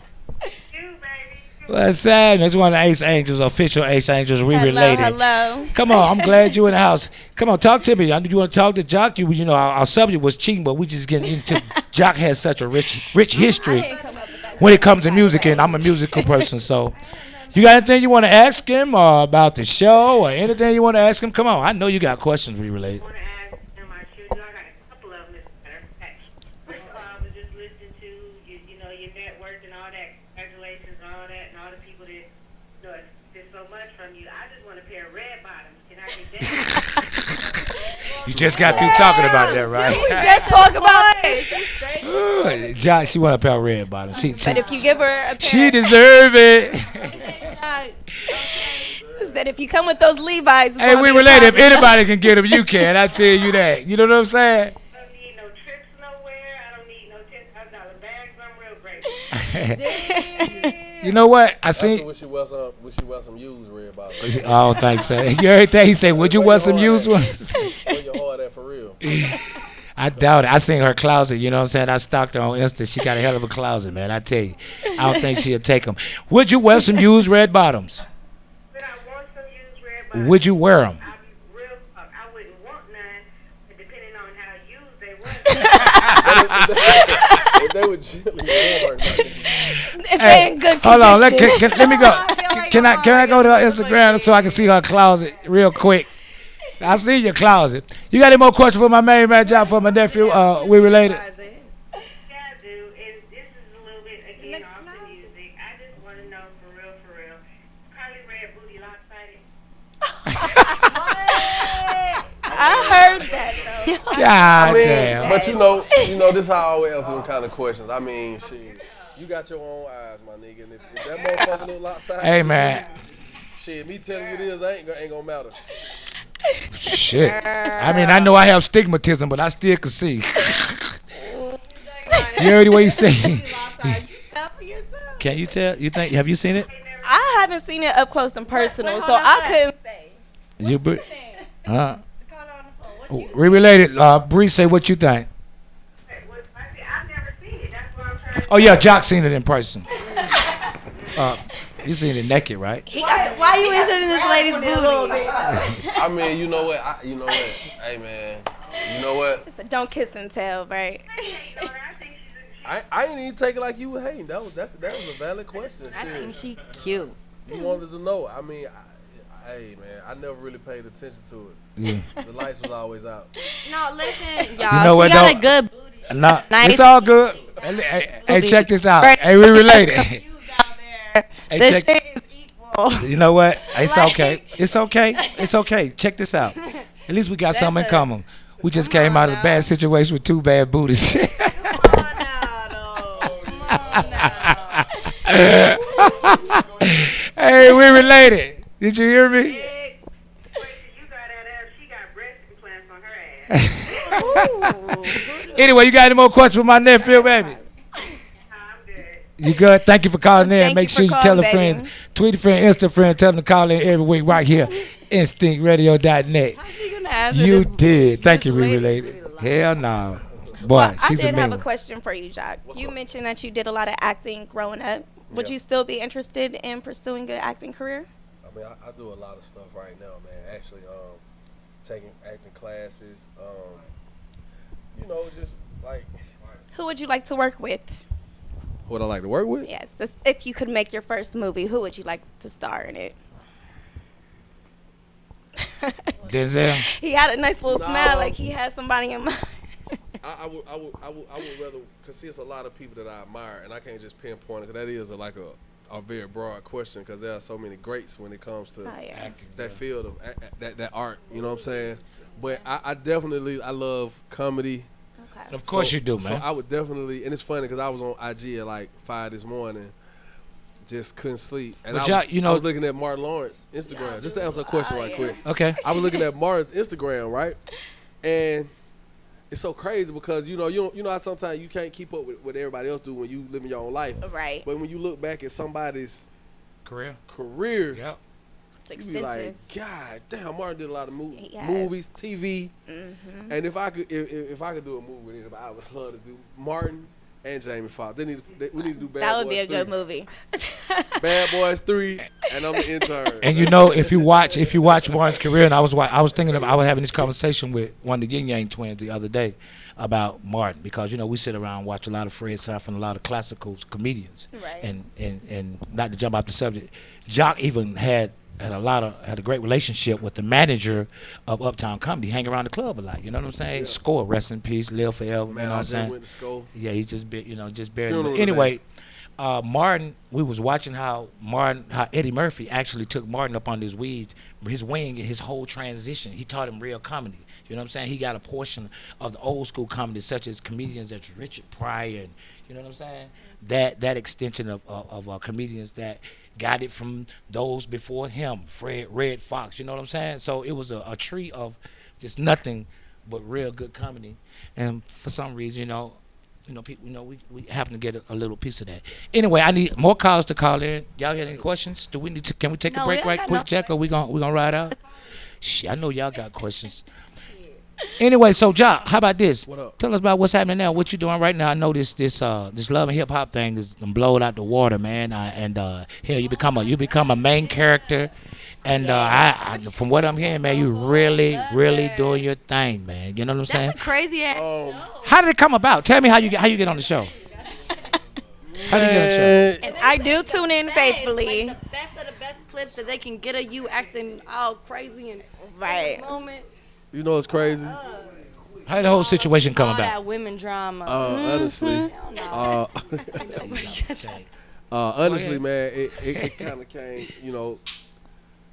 Speaker 3: What's that? It's one of the Ace Angels, official Ace Angels. We related.
Speaker 5: Hello.
Speaker 3: Come on, I'm glad you in the house. Come on, talk to me. I know you want to talk to Joc. You know, our subject was cheating, but we just getting into. Joc has such a rich history when it comes to music, and I'm a musical person. So, you got anything you want to ask him about the show or anything you want to ask him? Come on, I know you got questions we related. You just got through talking about that, right?
Speaker 5: Just talk about it.
Speaker 3: Joc, she want a pair of red bottoms.
Speaker 5: But if you give her a pair,
Speaker 3: She deserve it.
Speaker 5: that if you come with those Levi's, it's
Speaker 3: Hey,
Speaker 5: gonna
Speaker 3: we
Speaker 5: be a
Speaker 3: related. If
Speaker 5: problem.
Speaker 3: anybody can get them, you can. I tell you that. You know what I'm saying?
Speaker 6: I don't need no trips nowhere. I don't need no $10,000 bags. I'm real grateful.
Speaker 3: You know what? I
Speaker 2: That's
Speaker 3: seen.
Speaker 2: wish you wear some used red bottoms.
Speaker 3: I don't think so. You heard that? He said, "Would you wear some used ones?"
Speaker 2: Where your heart at for real?
Speaker 3: I doubt it. I seen her closet. You know what I'm saying? I stalked her on Insta. She got a hell of a closet, man. I tell you, I don't think she'll take them. Would you wear some used red bottoms?
Speaker 6: But I want some used red bottoms.
Speaker 3: Would you wear them?
Speaker 6: I wouldn't want none, but depending on how used they was.
Speaker 2: If they were chilly worn,
Speaker 5: If they in good
Speaker 3: Hold on.
Speaker 5: condition.
Speaker 3: Let me go. Can I go to her Instagram so I can see her closet real quick? I see your closet. You got any more questions for my main man, Joc, for my nephew? We related.
Speaker 6: Yeah, I do. And this is a little bit, again, off the music. I just want to know for real. Karlie Redds booty lopsided.
Speaker 5: I heard that though.
Speaker 3: God
Speaker 2: I mean,
Speaker 3: damn.
Speaker 2: but you know, this how I always answer them kind of questions. I mean, shit, you got your own eyes, my nigga. And if that motherfucker look lopsided,
Speaker 3: Hey, man.
Speaker 2: shit, me telling you this ain't gonna matter.
Speaker 3: Shit. I mean, I know I have stigmatism, but I still can see. You heard what he said? Can you tell? You think? Have you seen it?
Speaker 5: I haven't seen it up close and personal, so I couldn't say.
Speaker 3: You, huh? We related. Bree, say what you think.
Speaker 6: I've never seen it. That's what I'm trying to
Speaker 3: Oh yeah, Joc seen it in person. You seen it naked, right?
Speaker 4: Why you inserting this lady's booty?
Speaker 2: I mean, you know what? Hey, man. You know what?
Speaker 5: It's a don't kiss and tell, right?
Speaker 2: I ain't even take it like you were hating. That was a valid question.
Speaker 4: I think
Speaker 2: Shit.
Speaker 4: she cute.
Speaker 2: You wanted to know. I mean, hey, man, I never really paid attention to it.
Speaker 3: Yeah.
Speaker 2: The lights was always out.
Speaker 4: No, listen, y'all.
Speaker 3: You know what,
Speaker 4: she got
Speaker 3: though?
Speaker 4: a good booty.
Speaker 3: Nah,
Speaker 4: Nice.
Speaker 3: it's all good. Hey, check this out. Hey, we related. Hey,
Speaker 4: This
Speaker 3: check.
Speaker 4: shit is equal.
Speaker 3: You know what? It's okay. It's okay. It's okay. Check this out. At least we got something in common. We just came out of a bad situation with two bad booties.
Speaker 4: Come on now, though. Come on now.
Speaker 3: Hey, we related. Did you hear me?
Speaker 6: you got that ass. She got breast implants on her ass.
Speaker 3: Anyway, you got any more questions for my nephew, baby?
Speaker 6: I'm good.
Speaker 3: You good? Thank you for calling in.
Speaker 5: Thank
Speaker 3: Make
Speaker 5: you
Speaker 3: sure
Speaker 5: for
Speaker 3: you tell a
Speaker 5: calling,
Speaker 3: friend,
Speaker 5: baby.
Speaker 3: tweet a friend, Insta friend, tell them to call in every week right here, instinctradio.net. You did. Thank you, we related. Hell no. Boy,
Speaker 5: Well, I
Speaker 3: she's
Speaker 5: did
Speaker 3: a mean
Speaker 5: have a
Speaker 3: one.
Speaker 5: question for you, Joc. You mentioned that you did a lot of acting growing up. Would
Speaker 2: Yeah.
Speaker 5: you still be interested in pursuing an acting career?
Speaker 2: I mean, I do a lot of stuff right now, man. Actually, taking acting classes. You know, just like
Speaker 5: Who would you like to work with?
Speaker 2: what I like to work with.
Speaker 5: Yes, if you could make your first movie, who would you like to star in it?
Speaker 3: Denzel.
Speaker 5: He had a nice little
Speaker 2: No.
Speaker 5: smile, like he had somebody in mind.
Speaker 2: I would rather, because see, it's a lot of people that I admire, and I can't just pinpoint it, because that is a very broad question, because there are so many greats when it comes to
Speaker 3: Acting,
Speaker 2: that field of that art. You know what I'm saying? But I definitely love comedy.
Speaker 5: Okay.
Speaker 3: Of course you do, man.
Speaker 2: So I would definitely, and it's funny because I was on IG at like 5 this morning, just couldn't sleep, and
Speaker 3: But
Speaker 2: I was looking at Martin Lawrence's Instagram. Just to answer a question right quick.
Speaker 3: Okay.
Speaker 2: I was looking at Martin's Instagram, right, and it's so crazy because you know how sometimes you can't keep up with what everybody else do when you living your own life.
Speaker 5: Right.
Speaker 2: But when you look back at somebody's
Speaker 3: Career.
Speaker 2: career,
Speaker 5: It's
Speaker 2: you be
Speaker 5: extensive.
Speaker 2: like, God damn, Martin did a lot of
Speaker 5: He has.
Speaker 2: movies, TV, and if I could do a movie with anybody, I would love to do Martin and Jamie Foxx. We need to do Bad Boys.
Speaker 5: That would be a
Speaker 2: 3.
Speaker 5: good movie.
Speaker 2: Bad Boys 3, and I'm the intern.
Speaker 3: And you know, if you watch Martin's career, and I was thinking I was having this conversation with one of the Yin Yang twins the other day about Martin, because you know we sit around and watch a lot of Fred Sanford and a lot of classical comedians,
Speaker 5: Right.
Speaker 3: And not to jump off the subject, Joc even had a great relationship with the manager of Uptown Comedy. Hang around the club a lot. You know what I'm saying?
Speaker 2: Yeah.
Speaker 3: Score, rest in peace, live forever.
Speaker 2: Man,
Speaker 3: you know what
Speaker 2: I
Speaker 3: I'm
Speaker 2: just
Speaker 3: saying?
Speaker 2: went to school.
Speaker 3: Yeah, he just buried.
Speaker 2: Funeral
Speaker 3: Him.
Speaker 2: today.
Speaker 3: Anyway, Martin, we was watching how Eddie Murphy actually took Martin up on his wing, and his whole transition. He taught him real comedy. You know what I'm saying? He got a portion of the old school comedy, such as comedians such as Richard Pryor, and you know what I'm saying? That extension of comedians that got it from those before him, Red Fox. You know what I'm saying? So it was a tree of just nothing but real good comedy. And for some reason, people, we happen to get a little piece of that. Anyway, I need more calls to call in. Y'all got any questions? Can we take a
Speaker 4: No,
Speaker 3: break
Speaker 4: we
Speaker 3: right
Speaker 4: ain't got
Speaker 3: quick,
Speaker 4: no
Speaker 3: Jack, or we gonna ride out? Shit, I know y'all got questions. Anyway, so Joc, how about this?
Speaker 2: What up?
Speaker 3: Tell us about what's happening now. What you doing right now? I know this Love and Hip Hop thing is blowed out the water, man. Hell, you become a main character, and I from what I'm hearing, man, you really doing your thing, man. You know what I'm saying?
Speaker 4: That's a crazy ass show.
Speaker 3: How did it come about? Tell me how you get on the show. How do you get on the show?
Speaker 5: And I do tune in faithfully.
Speaker 4: Like the best of the best clips that they can get of you acting all crazy and
Speaker 5: Right.
Speaker 4: moment.
Speaker 2: You know it's crazy.
Speaker 3: How did the whole situation come
Speaker 4: All
Speaker 3: about?
Speaker 4: that women drama.
Speaker 2: Honestly,
Speaker 4: Hell no.
Speaker 2: honestly, man, it kind of came.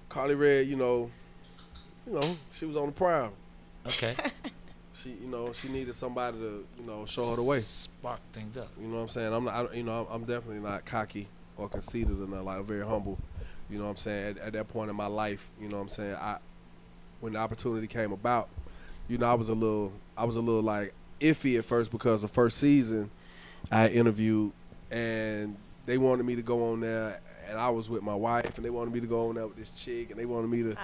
Speaker 2: Karlie Redds, she was on the prowl.
Speaker 3: Okay.
Speaker 2: She needed somebody to, show her the way.
Speaker 3: Spark things up.
Speaker 2: You know what I'm saying? I'm definitely not cocky or conceited or nothing. Like, I'm very humble. You know what I'm saying? At that point in my life, you know what I'm saying? When the opportunity came about, I was a little like iffy at first, because the first season I interviewed and they wanted me to go on there, and I was with my wife, and they wanted me to go on there with this chick, and they wanted me to,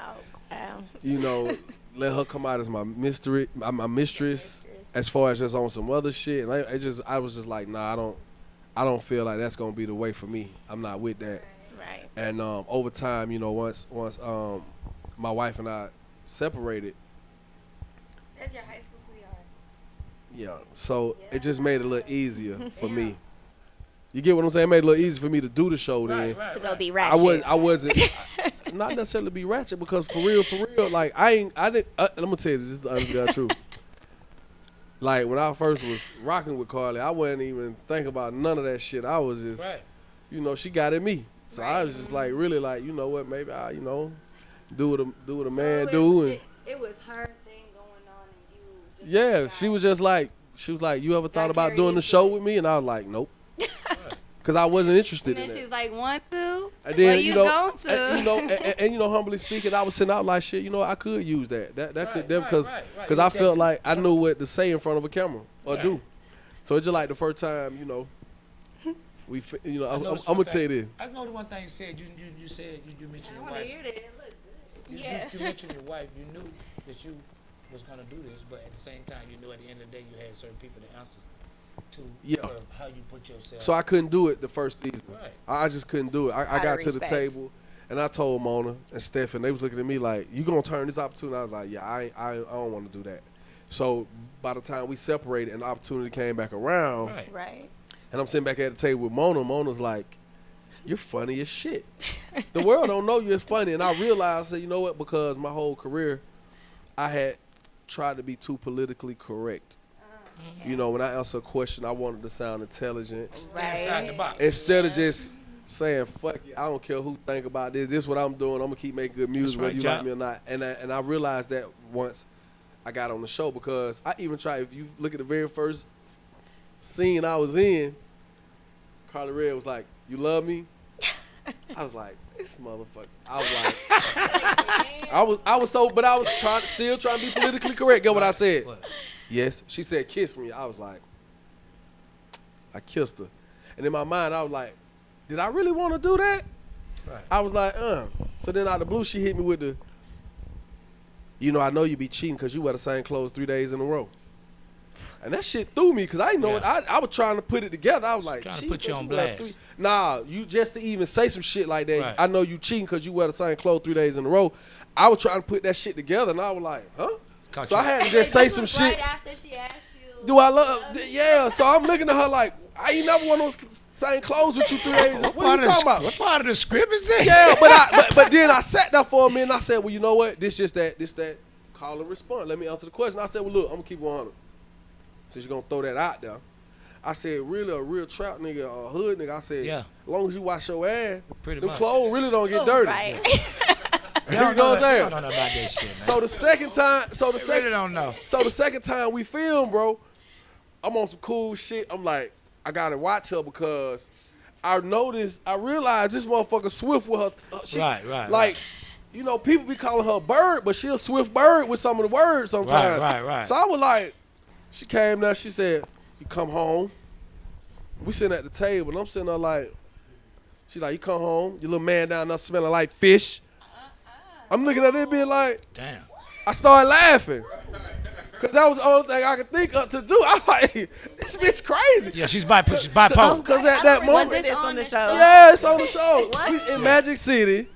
Speaker 2: let her come out as my mistress, as far as just on some other shit. And I was just like, nah, I don't feel like that's gonna be the way for me. I'm not with that.
Speaker 5: Right.
Speaker 2: And over time, once my wife and I separated,
Speaker 4: That's your high school sweetheart.
Speaker 2: yeah, so it just made it a little easier for me. You get what I'm saying? It made it a little easier for me to do the show then.
Speaker 5: To go be ratchet.
Speaker 2: I wasn't not necessarily be ratchet, because for real, like I'm gonna tell you this is the honest God truth. Like, when I first was rocking with Karlie, I wasn't even thinking about none of that shit. I was just, she got at me. So I was just like, really like, you know what, maybe I, do what a man do. And
Speaker 4: It was her thing going on, and you.
Speaker 2: yeah, she was like, you ever thought about doing the show with me? And I was like, nope. Because I wasn't interested
Speaker 4: And
Speaker 2: in
Speaker 4: then
Speaker 2: that.
Speaker 4: she's like, want to?
Speaker 2: And then,
Speaker 4: Well, you going to?
Speaker 2: and humbly speaking, I was sitting out like, shit, I could use that. That could, because
Speaker 3: right.
Speaker 2: I felt like I knew what to say in front of a camera or do. So it's just like the first time, I'm gonna tell you this.
Speaker 3: I know the one thing you said. You said you mentioned
Speaker 4: I
Speaker 3: your
Speaker 4: want to
Speaker 3: wife.
Speaker 4: hear that. It looked good.
Speaker 3: You mentioned your wife. You knew that you was gonna do this, but at the same time, you knew at the end of the day you had certain people to answer to.
Speaker 2: Yeah.
Speaker 3: For how you put yourself.
Speaker 2: So I couldn't do it the first season.
Speaker 3: Right.
Speaker 2: I just couldn't do it. I got to the
Speaker 5: respect.
Speaker 2: table, and I told Mona and Stephen, they was looking at me like, you gonna turn this opportunity? I was like, yeah, I don't want to do that. So by the time we separated and the opportunity came back around,
Speaker 3: Right.
Speaker 5: Right.
Speaker 2: and I'm sitting back at the table with Mona, Mona's like, you're funny as shit. The world don't know you as funny. And I realized that, you know what, because my whole career, I had tried to be too politically correct. You know, when I answer a question, I wanted to sound intelligent.
Speaker 3: Stay inside the box.
Speaker 2: Instead of just saying, fuck it, I don't care who think about this. This is what I'm doing. I'm going to keep making good music, whether you like me or not. And I realized that once I got on the show, because I even tried, if you look at the very first scene I was in, Karlie Redds was like, you love me? I was like, this motherfucker. I was like, I was still trying to be politically correct. Get what I said?
Speaker 3: What?
Speaker 2: Yes. She said, kiss me. I was like, I kissed her. And in my mind, I was like, did I really want to do that?
Speaker 3: Right.
Speaker 2: I was like, So then out of the blue, she hit me with the, you know, I know you be cheating because you wear the same clothes 3 days in a row. And that shit threw me because I didn't know it. I was trying to put it together. I was like,
Speaker 3: trying to put you on blast.
Speaker 2: Nah, you just to even say some shit like that,
Speaker 3: Right.
Speaker 2: I know you cheating because you wear the same clothes 3 days in a row. I was trying to put that shit together, and I was like, huh?
Speaker 3: Caught
Speaker 2: So
Speaker 3: you.
Speaker 2: I had to just say some shit.
Speaker 4: Right after she asked you.
Speaker 2: Do I love? Yeah. So I'm looking at her like, I ain't never worn those same clothes with you 3 days. What are you talking about?
Speaker 3: What part of the script is this?
Speaker 2: Yeah, but then I sat there for a minute and I said, well, you know what? This that call and respond. Let me answer the question. I said, well, look, I'm gonna keep 100. Since you're gonna throw that out there. I said, really a real trap nigga, a hood nigga. I said,
Speaker 3: Yeah.
Speaker 2: as long as you wash your ass,
Speaker 3: Pretty
Speaker 2: them
Speaker 3: much.
Speaker 2: clothes really don't get dirty.
Speaker 5: Right.
Speaker 2: You know what I'm saying?
Speaker 3: I don't know about this shit, man.
Speaker 2: So the second time,
Speaker 3: I really don't know.
Speaker 2: So the second time we filmed, bro, I'm on some cool shit. I'm like, I gotta watch her because I realized this motherfucker swift with her shit.
Speaker 3: Right.
Speaker 2: Like, you know, people be calling her bird, but she a swift bird with some of the words sometimes.
Speaker 3: Right.
Speaker 2: So I was like, she came there, she said, you come home. We sitting at the table, and I'm sitting there like, she like, you come home, your little man down there smelling like fish. I'm looking at it being like,
Speaker 3: Damn.
Speaker 2: I started laughing. Cause that was the only thing I could think of to do. I'm like, this bitch crazy.
Speaker 3: Yeah, she's bipolar.
Speaker 2: Cause at that
Speaker 4: Was
Speaker 2: moment,
Speaker 4: this on the show?
Speaker 2: yeah, it's on the show.
Speaker 4: What?
Speaker 2: We in Magic City.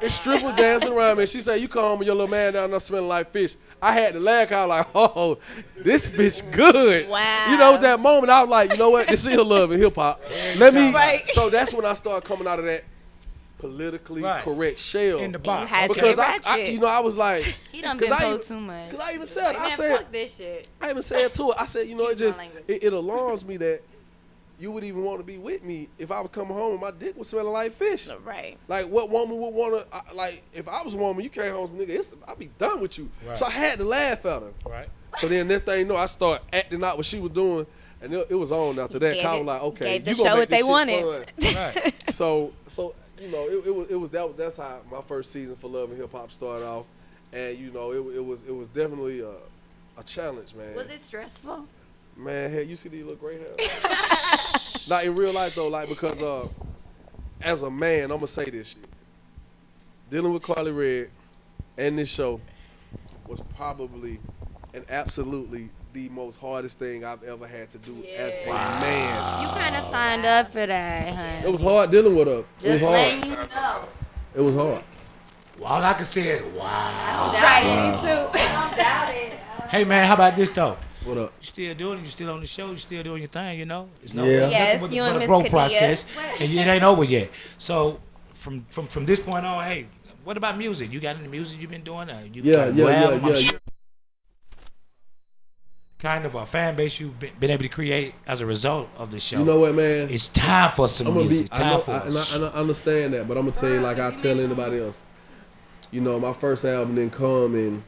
Speaker 2: It's strippers dancing around me. She said, you come home with your little man down there smelling like fish. I had to laugh. I was like, oh, this bitch good.
Speaker 5: Wow.
Speaker 2: You know, at that moment, I was like, you know what? This is Love HipHop. Let me.
Speaker 5: Right.
Speaker 2: So that's when I started coming out of that politically
Speaker 3: Right.
Speaker 2: correct shell.
Speaker 3: In the box.
Speaker 5: had to
Speaker 2: Because
Speaker 5: get
Speaker 2: I,
Speaker 5: ratchet.
Speaker 2: you know, I was like,
Speaker 4: He done
Speaker 2: 'cause
Speaker 4: been
Speaker 2: I
Speaker 4: told
Speaker 2: even-
Speaker 4: too much.
Speaker 2: Cause I even said,
Speaker 4: Man,
Speaker 2: I said,
Speaker 4: fuck this shit.
Speaker 2: I even said to her, I said, you know, it
Speaker 4: Excuse
Speaker 2: just,
Speaker 4: my language.
Speaker 2: it alarms me that you would even want to be with me if I would come home and my dick was smelling like fish.
Speaker 5: Right.
Speaker 2: Like, what woman would want to, like, if I was a woman, you came home, nigga, I'd be done with you.
Speaker 3: Right.
Speaker 2: So I had to laugh at her.
Speaker 3: Right.
Speaker 2: So then next thing you know, I started acting out what she was doing, and it was on after that.
Speaker 5: Gave
Speaker 2: I was
Speaker 5: it-
Speaker 2: like, okay,
Speaker 5: gave the
Speaker 2: you gonna
Speaker 5: show
Speaker 2: make
Speaker 5: what
Speaker 2: this
Speaker 5: they
Speaker 2: shit
Speaker 5: wanted.
Speaker 2: fun.
Speaker 3: Right.
Speaker 2: So you know, that's how my first season for Love and Hip Hop started off, and you know, it was definitely a challenge, man.
Speaker 4: Was it stressful?
Speaker 2: Man, hey, you see these little gray hairs? Not in real life though, like because as a man, I'm gonna say this shit. Dealing with Karlie Redds and this show was probably and absolutely the most hardest thing I've ever had to do as a man.
Speaker 4: You kind of signed up for that, honey.
Speaker 2: It was hard dealing with her. It was
Speaker 4: Just
Speaker 2: hard.
Speaker 4: letting you know.
Speaker 2: It was hard.
Speaker 3: Well, all I can say is, wow.
Speaker 5: Right. Me too.
Speaker 4: Don't doubt it.
Speaker 3: Hey, man, how about this, though?
Speaker 2: What up?
Speaker 3: You still doing it. You still on the show. You still doing your thing, you know? It's no,
Speaker 2: Yeah.
Speaker 3: nothing
Speaker 5: Yes,
Speaker 3: but
Speaker 5: you and
Speaker 3: a
Speaker 5: Miss
Speaker 3: growth
Speaker 5: Kadia.
Speaker 3: process, and it ain't over yet. So, from this point on, hey, what about music? You got any music you've been doing? You got a new album? I'm sure kind of a fan base you've been able to create as a result of the show.
Speaker 2: You know what, man?
Speaker 3: It's time for some
Speaker 2: I'm gonna
Speaker 3: music.
Speaker 2: be.
Speaker 3: Time
Speaker 2: I
Speaker 3: for
Speaker 2: know, I understand that, but I'm gonna tell you like I tell anybody else. You know, my first album didn't come in.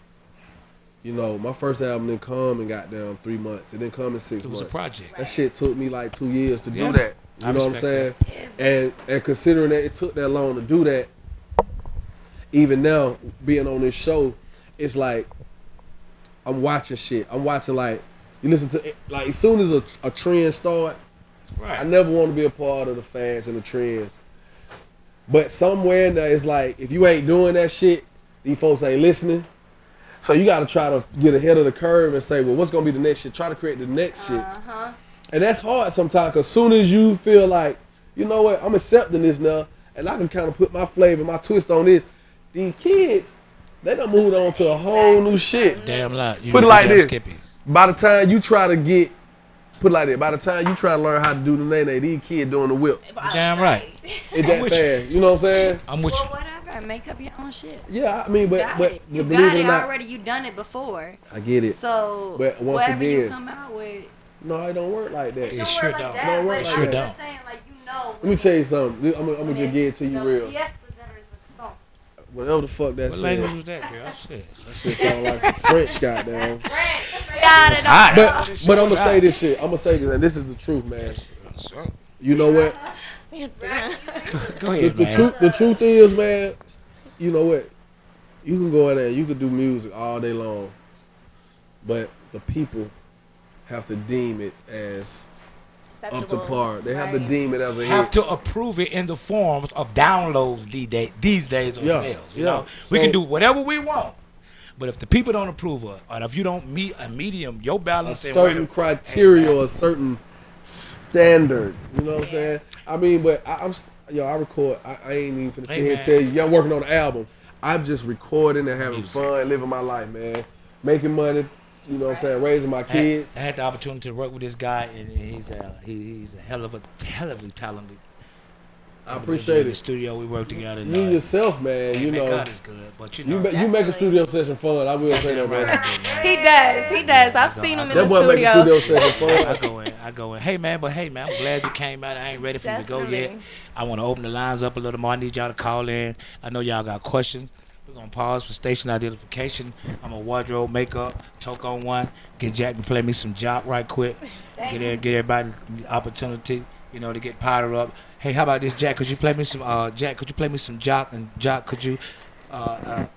Speaker 2: You know, my first album didn't come in goddamn 3 months. It didn't come in 6
Speaker 3: It was
Speaker 2: months.
Speaker 3: a project.
Speaker 2: That shit took me like 2 years to
Speaker 3: Yeah.
Speaker 2: do that.
Speaker 3: I
Speaker 2: You know what I'm saying?
Speaker 3: respect
Speaker 2: And considering that it took that long to do that, even now being on this show, it's like I'm watching shit. I'm watching like you listen to it, like as soon as a trend start,
Speaker 3: Right.
Speaker 2: I never want to be a part of the fads and the trends. But somewhere in there, it's like if you ain't doing that shit, these folks ain't listening. So you got to try to get ahead of the curve and say, well, what's gonna be the next shit? Try to create the next shit. And that's hard sometimes, because as soon as you feel like, you know what, I'm accepting this now, and I can kind of put my flavor, my twist on this, these kids, they done moved on to a whole new shit.
Speaker 3: Damn lot. You
Speaker 2: Put it
Speaker 3: damn
Speaker 2: like this.
Speaker 3: Skippy.
Speaker 2: By the time you try to get Put it like that. By the time you try to learn how to do the nay, these kids doing the whip.
Speaker 3: Damn right.
Speaker 2: It's that fast. You know what I'm saying?
Speaker 3: I'm with
Speaker 4: Well,
Speaker 3: you.
Speaker 4: whatever. Make up your own shit.
Speaker 2: Yeah, I mean, but
Speaker 4: You
Speaker 2: believe
Speaker 4: got
Speaker 2: it or
Speaker 4: it
Speaker 2: not,
Speaker 4: already. You done it before.
Speaker 2: I get it.
Speaker 4: So
Speaker 2: But once
Speaker 4: whatever you
Speaker 2: again,
Speaker 4: come out with,
Speaker 2: no, it don't work like that.
Speaker 3: It sure
Speaker 4: like
Speaker 3: don't.
Speaker 4: that,
Speaker 2: Don't work
Speaker 4: but
Speaker 2: like
Speaker 4: I'm
Speaker 2: that.
Speaker 4: just saying, like, you know.
Speaker 2: Let me tell you something. I'm gonna just get it to you real.
Speaker 4: Yes, there is a sauce.
Speaker 2: Whatever the fuck that
Speaker 3: What language
Speaker 2: says.
Speaker 3: was that, girl? Shit.
Speaker 2: That shit sound like some French, goddamn.
Speaker 4: It's
Speaker 3: hot.
Speaker 2: But I'm gonna say this shit. I'm gonna say this, and this is the truth, man. You know what?
Speaker 3: Go ahead, man.
Speaker 2: The truth is, man. You know what? You can go in there, you can do music all day long, but the people have to deem it as up to par. They have to deem it as a
Speaker 3: Have
Speaker 2: hit.
Speaker 3: to approve it in the forms of downloads these days on sales. You know, we can do whatever we want, but if the people don't approve of, or if you don't meet a medium, your
Speaker 2: A
Speaker 3: balance and
Speaker 2: certain criteria or a certain standard. You know what I'm saying? I mean, but I record. I ain't even finna sit here and tell you, I'm working on an album. I'm just recording and having fun, living my life, man. Making money, you know what I'm saying, raising my kids.
Speaker 3: I had the opportunity to work with this guy, and he's a hell of a talented.
Speaker 2: I appreciate
Speaker 3: in the
Speaker 2: it.
Speaker 3: studio, we work together. And,
Speaker 2: You yourself, man, you know.
Speaker 3: God is good, but you know.
Speaker 2: You make a studio session fun. I will say that, man.
Speaker 5: He does. I've seen him in the
Speaker 2: That boy make a
Speaker 5: studio.
Speaker 2: studio session fun.
Speaker 3: I go in. Hey man, I'm glad you came out. I ain't ready for you to go yet.
Speaker 5: Definitely.
Speaker 3: I want to open the lines up a little more. I need y'all to call in. I know y'all got questions. We're gonna pause for station identification. I'm a wardrobe, makeup, talk on one. Get Jack to play me some Joc right quick. Get everybody the opportunity, you know, to get powdered up. Hey, how about this, Jack? Could you play me some Jack? Could you play me some Joc? And Joc, could you?
Speaker 7: Let's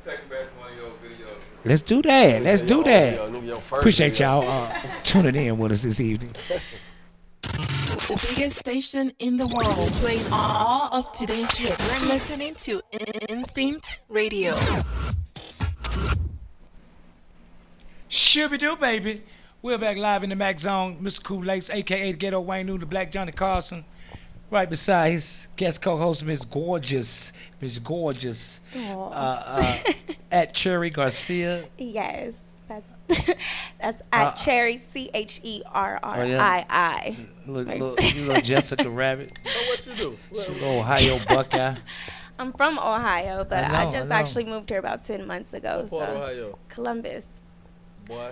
Speaker 7: take it back to one of your videos.
Speaker 3: Let's do that. Let's do that.
Speaker 2: Your first
Speaker 3: Appreciate
Speaker 2: video.
Speaker 3: y'all tuning in with us this evening.
Speaker 1: The biggest station in the world, playing all of today's hits. You're listening to Instinct Radio.
Speaker 3: Shooby-doo, baby. We're back live in the Mac Zone. Mr. Cool Lakes, a.k.a. the Ghetto Wayne Newton, the Black Johnny Carson. Right beside his guest co-host, Miss Gorgeous, at Cherry Garcia.
Speaker 5: Yes, that's at Cherry CHERRII.
Speaker 3: Little Jessica Rabbit.
Speaker 2: So what you do?
Speaker 3: Little Ohio Buckeye.
Speaker 5: I'm from Ohio, but I
Speaker 3: I
Speaker 5: just
Speaker 3: know.
Speaker 5: actually moved here about 10 months ago.
Speaker 2: What part of
Speaker 5: So
Speaker 2: Ohio?
Speaker 5: Columbus.
Speaker 2: Boy.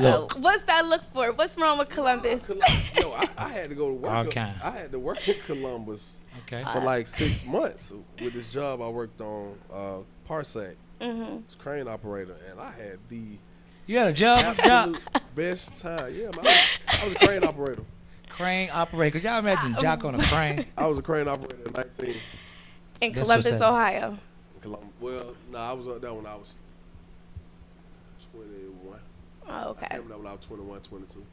Speaker 3: Look.
Speaker 5: What's that look for? What's wrong with Columbus?
Speaker 2: Yo, I had to go to work.
Speaker 3: All kind.
Speaker 2: I had to work in Columbus
Speaker 3: Okay.
Speaker 2: for like 6 months with this job I worked on, Parsec. It's crane operator, and I had the
Speaker 3: You had a job?
Speaker 2: absolute best time. Yeah, man, I was a crane operator.
Speaker 3: Crane operator. Could y'all imagine Joc on a crane?
Speaker 2: I was a crane operator at 19.
Speaker 5: In
Speaker 3: That's
Speaker 5: Columbus,
Speaker 3: what's up.
Speaker 5: Ohio.
Speaker 2: Well, no, I was up there when I was 21.
Speaker 5: Oh,
Speaker 2: I
Speaker 5: okay.
Speaker 2: came there when I was 21, 22.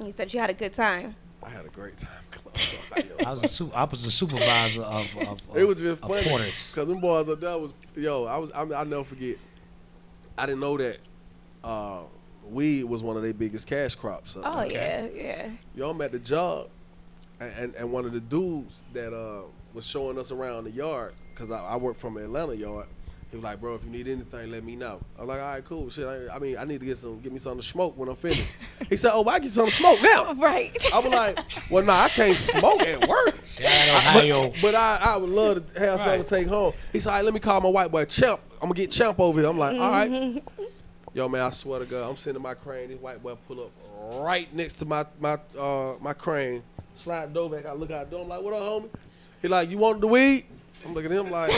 Speaker 5: You said you had a good time.
Speaker 2: I had a great time in Columbus, Ohio.
Speaker 3: I was a supervisor of
Speaker 2: It was just
Speaker 3: of
Speaker 2: funny
Speaker 3: porters.
Speaker 2: because them boys up there was I'll never forget. I didn't know that weed was one of their biggest cash crops. Up
Speaker 5: Oh,
Speaker 2: there.
Speaker 5: yeah.
Speaker 2: Yo, I'm at the job, and one of the dudes that was showing us around the yard, because I work from Atlanta yard. He was like, bro, if you need anything, let me know. I'm like, all right, cool. Shit, I mean, I need to get me something to smoke when I'm finished. He said, oh, I get you something to smoke now.
Speaker 5: Right.
Speaker 2: I was like, well, nah, I can't smoke at work.
Speaker 3: Shout out Ohio.
Speaker 2: But I would love to have something to take home. He said, all right, let me call my white boy Champ. I'm going to get Champ over here. I'm like, all right. Yo, man, I swear to God, I'm sitting in my crane. This white boy pull up right next to my crane. Slide the door back. I look out the door. I'm like, what up, homie? He like, you want the weed? I'm looking at him like...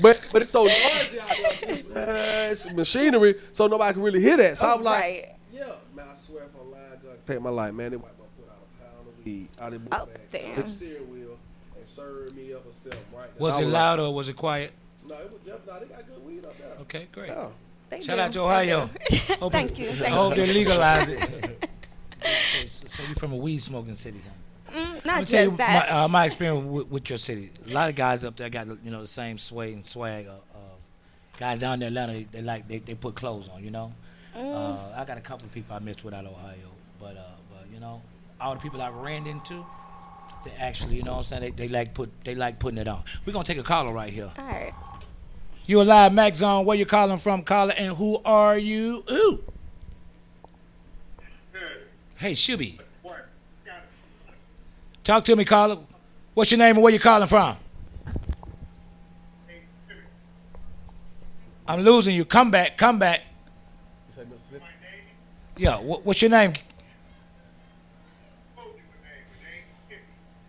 Speaker 2: But it's so noisy out there. It's machinery, so nobody can really hear that. So I was like,
Speaker 5: Right.
Speaker 2: yeah, man, I swear if I'm lying, God, take my life, man. They white boy put out a pound of weed out of the
Speaker 5: Oh,
Speaker 2: bag,
Speaker 5: damn.
Speaker 2: the steering wheel, and served me up a self right there.
Speaker 3: Was
Speaker 2: I
Speaker 3: it
Speaker 2: like,
Speaker 3: loud or was it quiet?
Speaker 2: No, it was just, nah, they got good weed up there.
Speaker 3: Okay, great.
Speaker 2: Yeah.
Speaker 5: They
Speaker 3: Shout
Speaker 5: do.
Speaker 3: out to Ohio. Hope
Speaker 5: Thank you.
Speaker 3: I hope they legalize it. So you're from a weed smoking city, huh?
Speaker 5: Not
Speaker 3: Let me tell you
Speaker 5: just that.
Speaker 3: my experience with your city. A lot of guys up there got the same sway and swag. Guys down there in Atlanta, they put clothes on. I got a couple of people I missed without Ohio, but all the people I ran into, they actually what I'm saying, they like putting it on. We're gonna take a caller right here.
Speaker 5: All right.
Speaker 3: You alive, Mac Zone? Where you calling from, caller? And who are you? Ooh. Hey, Shuby. Talk to me, caller. What's your name and where you calling from? I'm losing you. Come back. Come back.
Speaker 2: You say Mississippi?
Speaker 3: Yeah. What's your name?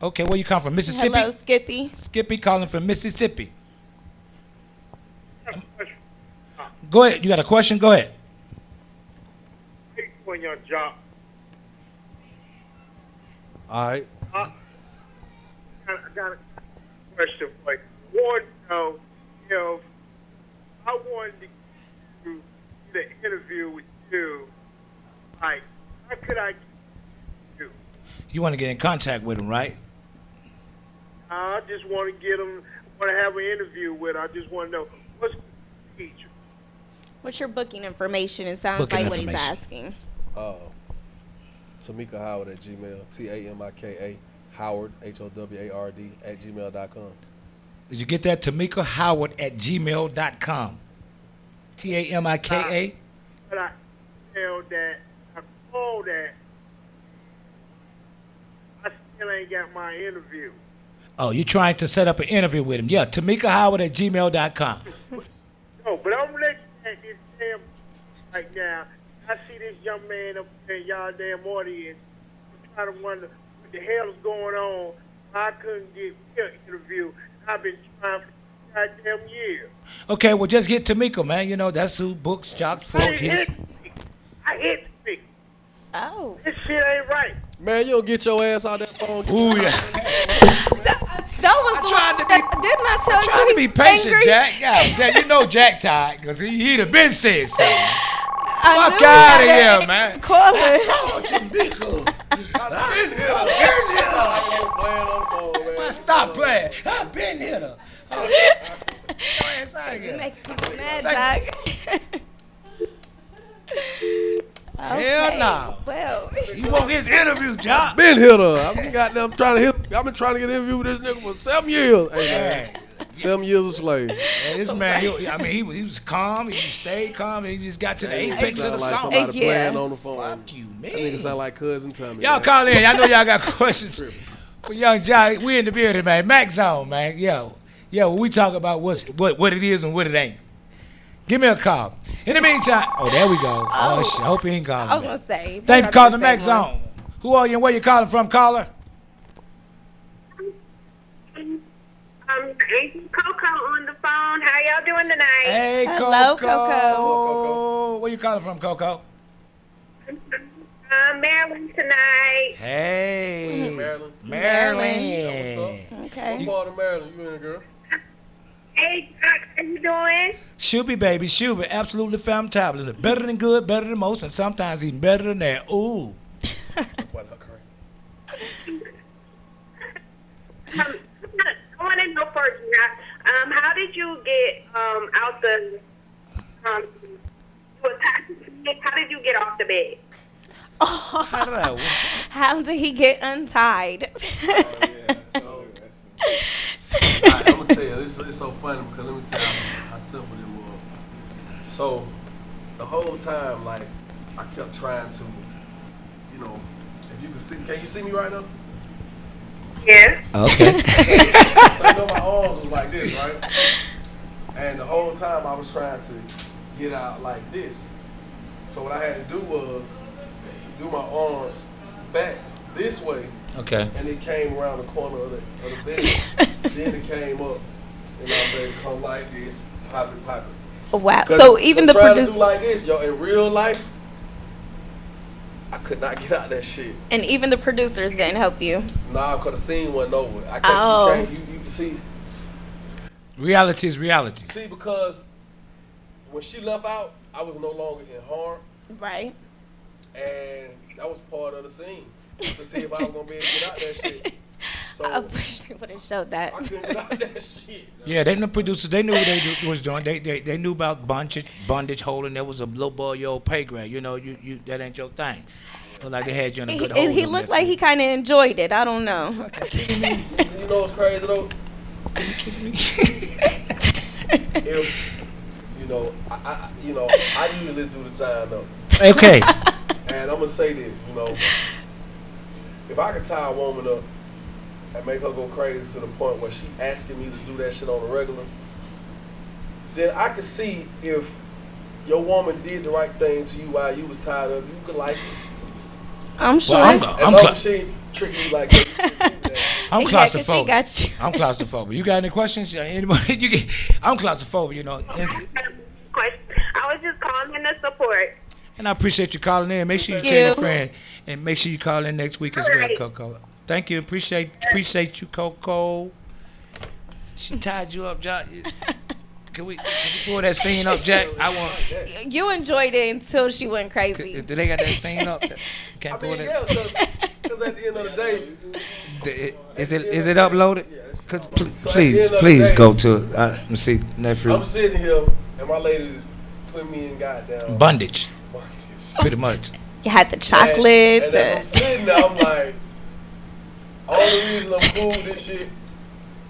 Speaker 3: Okay, where you come from? Mississippi?
Speaker 5: Hello, Skippy.
Speaker 3: Skippy calling from Mississippi. Go ahead. You got a question? Go ahead.
Speaker 8: On your job.
Speaker 2: All right.
Speaker 8: I got a question for you. I want to know if I wanted to get an interview with you, like, how could I get you?
Speaker 3: You want to get in contact with him, right?
Speaker 8: I just want to get him, want to have an interview with him. I just want to know what's the feature.
Speaker 5: What's your booking information? It sounds
Speaker 3: Booking
Speaker 5: like what he's
Speaker 3: information.
Speaker 5: asking.
Speaker 2: Tamika Howard at Gmail. Tamika Howard HOWARD at gmail.com.
Speaker 3: Did you get that? Tamika Howard at gmail.com. TAMIKA?
Speaker 8: But I tell that, I call that, I still ain't got my interview.
Speaker 3: Oh, you're trying to set up an interview with him. Yeah, Tamika Howard at gmail.com.
Speaker 8: No, but I'm looking at this damn right now. I see this young man up there in y'all damn audience. I'm trying to wonder what the hell is going on. I couldn't get an interview. I've been trying for goddamn years.
Speaker 3: Okay, well, just get Tamika, man. You know, that's who books Joc for his.
Speaker 8: I hit me.
Speaker 5: Oh.
Speaker 8: This shit ain't right.
Speaker 2: Man, you don't get your ass out that phone.
Speaker 3: Ooh, yeah.
Speaker 5: That was the
Speaker 3: tried
Speaker 5: one
Speaker 3: to be-
Speaker 5: that didn't I tell you
Speaker 3: Trying to be
Speaker 5: he's
Speaker 3: patient,
Speaker 5: angry?
Speaker 3: Jack. God, Jack, you know Jack tired because he'd have been said something.
Speaker 5: I
Speaker 3: Fuck
Speaker 5: knew
Speaker 3: out of
Speaker 5: that.
Speaker 3: here, man.
Speaker 5: Call her.
Speaker 2: Oh, Tamika. I've been here. Playing on the phone, man.
Speaker 3: Man, stop playing. I've been here. Though.
Speaker 5: You make people mad, Jack.
Speaker 3: Hell no.
Speaker 5: Well,
Speaker 3: You want his interview, Joc?
Speaker 2: Been here though. I've been I've been trying to get an interview with this nigga for 7 years. Hey man, 7 years a slave.
Speaker 3: Man, this man, he was calm. He stayed calm. And he just got to the apex of the
Speaker 2: Sound like
Speaker 3: song.
Speaker 2: somebody
Speaker 5: Yeah.
Speaker 2: playing on the phone.
Speaker 3: Fuck you,
Speaker 2: That nigga
Speaker 3: man.
Speaker 2: sound like Cousin Tommy.
Speaker 3: Y'all
Speaker 2: man.
Speaker 3: call in. I know y'all got questions for young Joc. We in the building, man. Max Zone, man. Yo, we talk about what it is and what it ain't. Give me a call. In the meantime, there we go. Oh shit, hope he ain't calling.
Speaker 5: I was
Speaker 3: me.
Speaker 5: gonna say.
Speaker 3: Thanks for calling the Max
Speaker 5: Same one.
Speaker 3: Zone. Who are you and where you calling from, caller?
Speaker 6: It's Coco on the phone. How y'all doing tonight?
Speaker 3: Hey,
Speaker 5: Hello,
Speaker 3: Coco.
Speaker 5: Coco.
Speaker 3: Where you calling from, Coco?
Speaker 6: Maryland tonight.
Speaker 3: Hey,
Speaker 2: Maryland.
Speaker 3: Maryland.
Speaker 2: What
Speaker 5: Okay.
Speaker 2: part of Maryland you in, girl?
Speaker 6: Hey, Joc, how you doing?
Speaker 3: Shuby, baby, Shuby, absolutely fantastic. Better than good, better than most, and sometimes even better than that. Ooh.
Speaker 2: What, okay.
Speaker 6: I want to know first, Joc, how did you get out the you was how did you get off the bed?
Speaker 3: How did I?
Speaker 5: How did he get untied?
Speaker 2: Alright, I'm gonna tell you, it's so funny because let me tell you how simple it was. So, the whole time, like, I kept trying to, you know, if you can see, can you see me right now?
Speaker 6: Yeah.
Speaker 3: Okay.
Speaker 2: So, you know, my arms was like this, right? And the whole time I was trying to get out like this. So what I had to do was do my arms back this way.
Speaker 3: Okay.
Speaker 2: And it came around the corner of the bed. Then it came up, and I was able to come like this, pop it.
Speaker 5: Wow. So even the
Speaker 2: trying to
Speaker 5: producer
Speaker 2: do like this, yo, in real life, I could not get out that shit.
Speaker 5: and even the producers didn't help you.
Speaker 2: Nah, cause the scene wasn't over. I can't.
Speaker 5: Oh.
Speaker 2: You see,
Speaker 3: Reality is reality.
Speaker 2: because when she left out, I was no longer in harm,
Speaker 5: Right.
Speaker 2: and that was part of the scene to see if I was gonna be able to get out that shit. So
Speaker 5: I wish they would have showed that.
Speaker 2: I couldn't get out that shit.
Speaker 3: Yeah, they the producers. They knew what they was doing. They knew about bondage holding. There was a low ball your pay grade. You know, you that ain't your thing. Looked like they had you in a good hold.
Speaker 5: He looked like he kind of enjoyed it. I don't know.
Speaker 2: You know what's crazy though? If I usually do the time though.
Speaker 3: Okay.
Speaker 2: And I'm gonna say this, you know, if I could tie a woman up and make her go crazy to the point where she asking me to do that shit on the regular, then I could see if your woman did the right thing to you while you was tied up, you could like it.
Speaker 5: I'm sure.
Speaker 3: Well,
Speaker 2: As long as she ain't tricking you like that.
Speaker 3: I'm
Speaker 5: Yeah, 'cause she
Speaker 3: claustrophobic.
Speaker 5: got you.
Speaker 3: I'm claustrophobic. You got any questions? Anybody? I'm claustrophobic, you know.
Speaker 6: Question. I was just calling in to support.
Speaker 3: And I appreciate you calling in. Make sure you
Speaker 5: Thank
Speaker 3: tell your
Speaker 5: you.
Speaker 3: friend, and make sure you call in next week as
Speaker 6: All
Speaker 3: well,
Speaker 6: right.
Speaker 3: Coco. Thank you. Appreciate you, Coco. She tied you up, Jack. Can we pull that scene up, Jack? I want.
Speaker 5: You enjoyed it until she went crazy.
Speaker 3: Do they got that scene up? Can't
Speaker 2: I
Speaker 3: pull
Speaker 2: mean,
Speaker 3: that.
Speaker 2: yeah, because at the end of the day,
Speaker 3: Is it uploaded? Cause
Speaker 2: So at the
Speaker 3: please
Speaker 2: end of the
Speaker 3: please
Speaker 2: day-
Speaker 3: go to let me see nephew
Speaker 2: I'm sitting here and my lady just put me in goddamn
Speaker 3: bondage,
Speaker 2: bondage.
Speaker 3: pretty much.
Speaker 5: You had the chocolate.
Speaker 2: And as I'm sitting there, I'm like, only reason I'm cool with this shit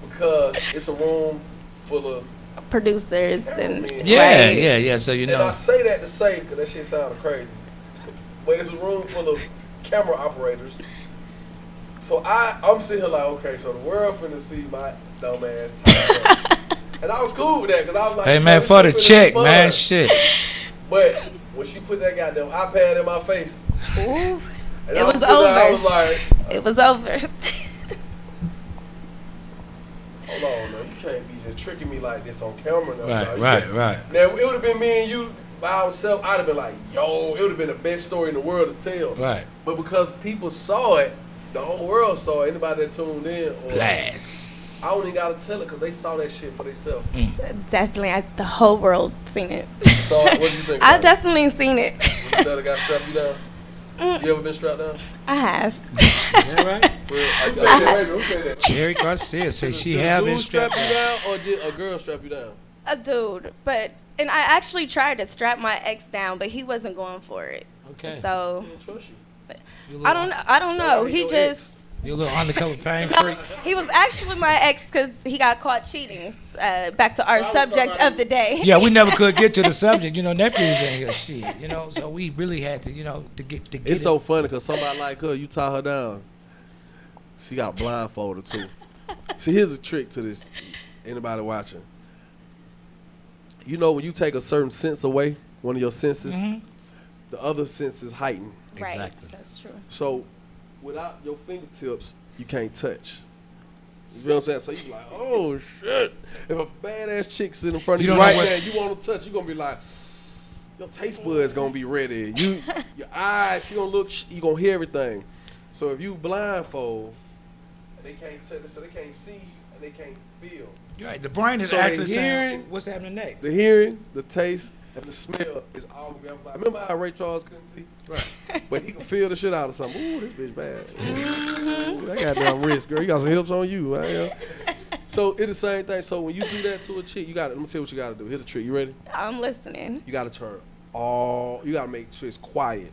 Speaker 2: because it's a room full of
Speaker 5: producers and
Speaker 2: cameramen.
Speaker 3: Yeah,
Speaker 5: right.
Speaker 3: yeah. So you
Speaker 2: And I
Speaker 3: know,
Speaker 2: say that to say, because that shit sounded crazy, but it's a room full of camera operators. So I'm sitting here like, okay, so the world finna see my dumb ass tied up. And I was cool with that because I was like,
Speaker 3: hey man,
Speaker 2: this
Speaker 3: for the
Speaker 2: shit finna
Speaker 3: check,
Speaker 2: be fun.
Speaker 3: man, shit.
Speaker 2: But when she put that goddamn iPad in my face,
Speaker 5: Ooh,
Speaker 2: and
Speaker 5: it
Speaker 2: I
Speaker 5: was
Speaker 2: sitting there, I
Speaker 5: over.
Speaker 2: was like,
Speaker 5: It was over.
Speaker 2: hold on, man, you can't be just tricking me like this on camera. Now,
Speaker 3: Right,
Speaker 2: son. You
Speaker 3: right,
Speaker 2: can't-
Speaker 3: right.
Speaker 2: Now, it would have been me and you by ourselves. I'd have been like, yo, it would have been the best story in the world to tell.
Speaker 3: Right.
Speaker 2: But because people saw it, the whole world saw it. Anybody that tuned in, or
Speaker 3: Blast.
Speaker 2: I only gotta tell it because they saw that shit for themselves.
Speaker 5: Definitely, the whole world seen it.
Speaker 2: So, what do you think?
Speaker 5: I
Speaker 2: about
Speaker 5: definitely seen it.
Speaker 2: it? You never got strapped you down? You ever been strapped down?
Speaker 5: I have.
Speaker 3: Yeah, right.
Speaker 2: For real?
Speaker 7: Who said that? Wait a minute, who said that?
Speaker 3: Jerry Garcia said she
Speaker 2: Did a
Speaker 3: have
Speaker 2: dude
Speaker 3: been strapped
Speaker 2: you
Speaker 3: down.
Speaker 2: down, or did a girl strap you down?
Speaker 5: A dude, and I actually tried to strap my ex down, but he wasn't going for it.
Speaker 3: Okay.
Speaker 5: So
Speaker 2: I don't trust you.
Speaker 3: You
Speaker 5: I don't know.
Speaker 2: Nobody
Speaker 5: He
Speaker 2: your
Speaker 5: just
Speaker 3: You a little undercover pain freak.
Speaker 5: he was actually my ex because he got caught cheating. Back to our
Speaker 2: was
Speaker 5: subject
Speaker 2: somebody-
Speaker 5: of the day.
Speaker 3: Yeah, we never could get to the subject. You know, nephew's in here, shit. You know, so we really had to, you know, to get.
Speaker 2: It's
Speaker 3: it.
Speaker 2: so funny because somebody like her, you tie her down, she got blindfolded too. See, here's a trick to this. Anybody watching? You know, when you take a certain sense away, one of your senses, the other senses heighten.
Speaker 5: Right.
Speaker 3: Exactly.
Speaker 5: That's true.
Speaker 2: So, without your fingertips, you can't touch. You know what I'm saying? So you like, oh shit. If a badass chick sitting in front of
Speaker 3: You
Speaker 2: you,
Speaker 3: don't know
Speaker 2: right
Speaker 3: what-
Speaker 2: now, you want to touch, you gonna be like, your taste buds gonna be ready. Your eyes, you gonna look, you gonna hear everything. So if you blindfold, and they can't touch, so they can't see and they can't feel.
Speaker 3: You're right. The brain is
Speaker 2: So
Speaker 3: actually
Speaker 2: the
Speaker 3: saying,
Speaker 2: hearing-
Speaker 3: what's happening next?
Speaker 2: The hearing, the taste, and the smell is all gonna be amplified. Remember how Ray Charles couldn't see?
Speaker 3: Right.
Speaker 2: But he can feel the shit out of something. Ooh, this bitch bad. Ooh, that goddamn wrist, girl. You got some hips on you. Right? So it's the same thing. So when you do that to a chick, you got to, let me tell you what you got to do. Here's the trick. You ready?
Speaker 5: I'm listening.
Speaker 2: You got to turn you got to make sure it's quiet.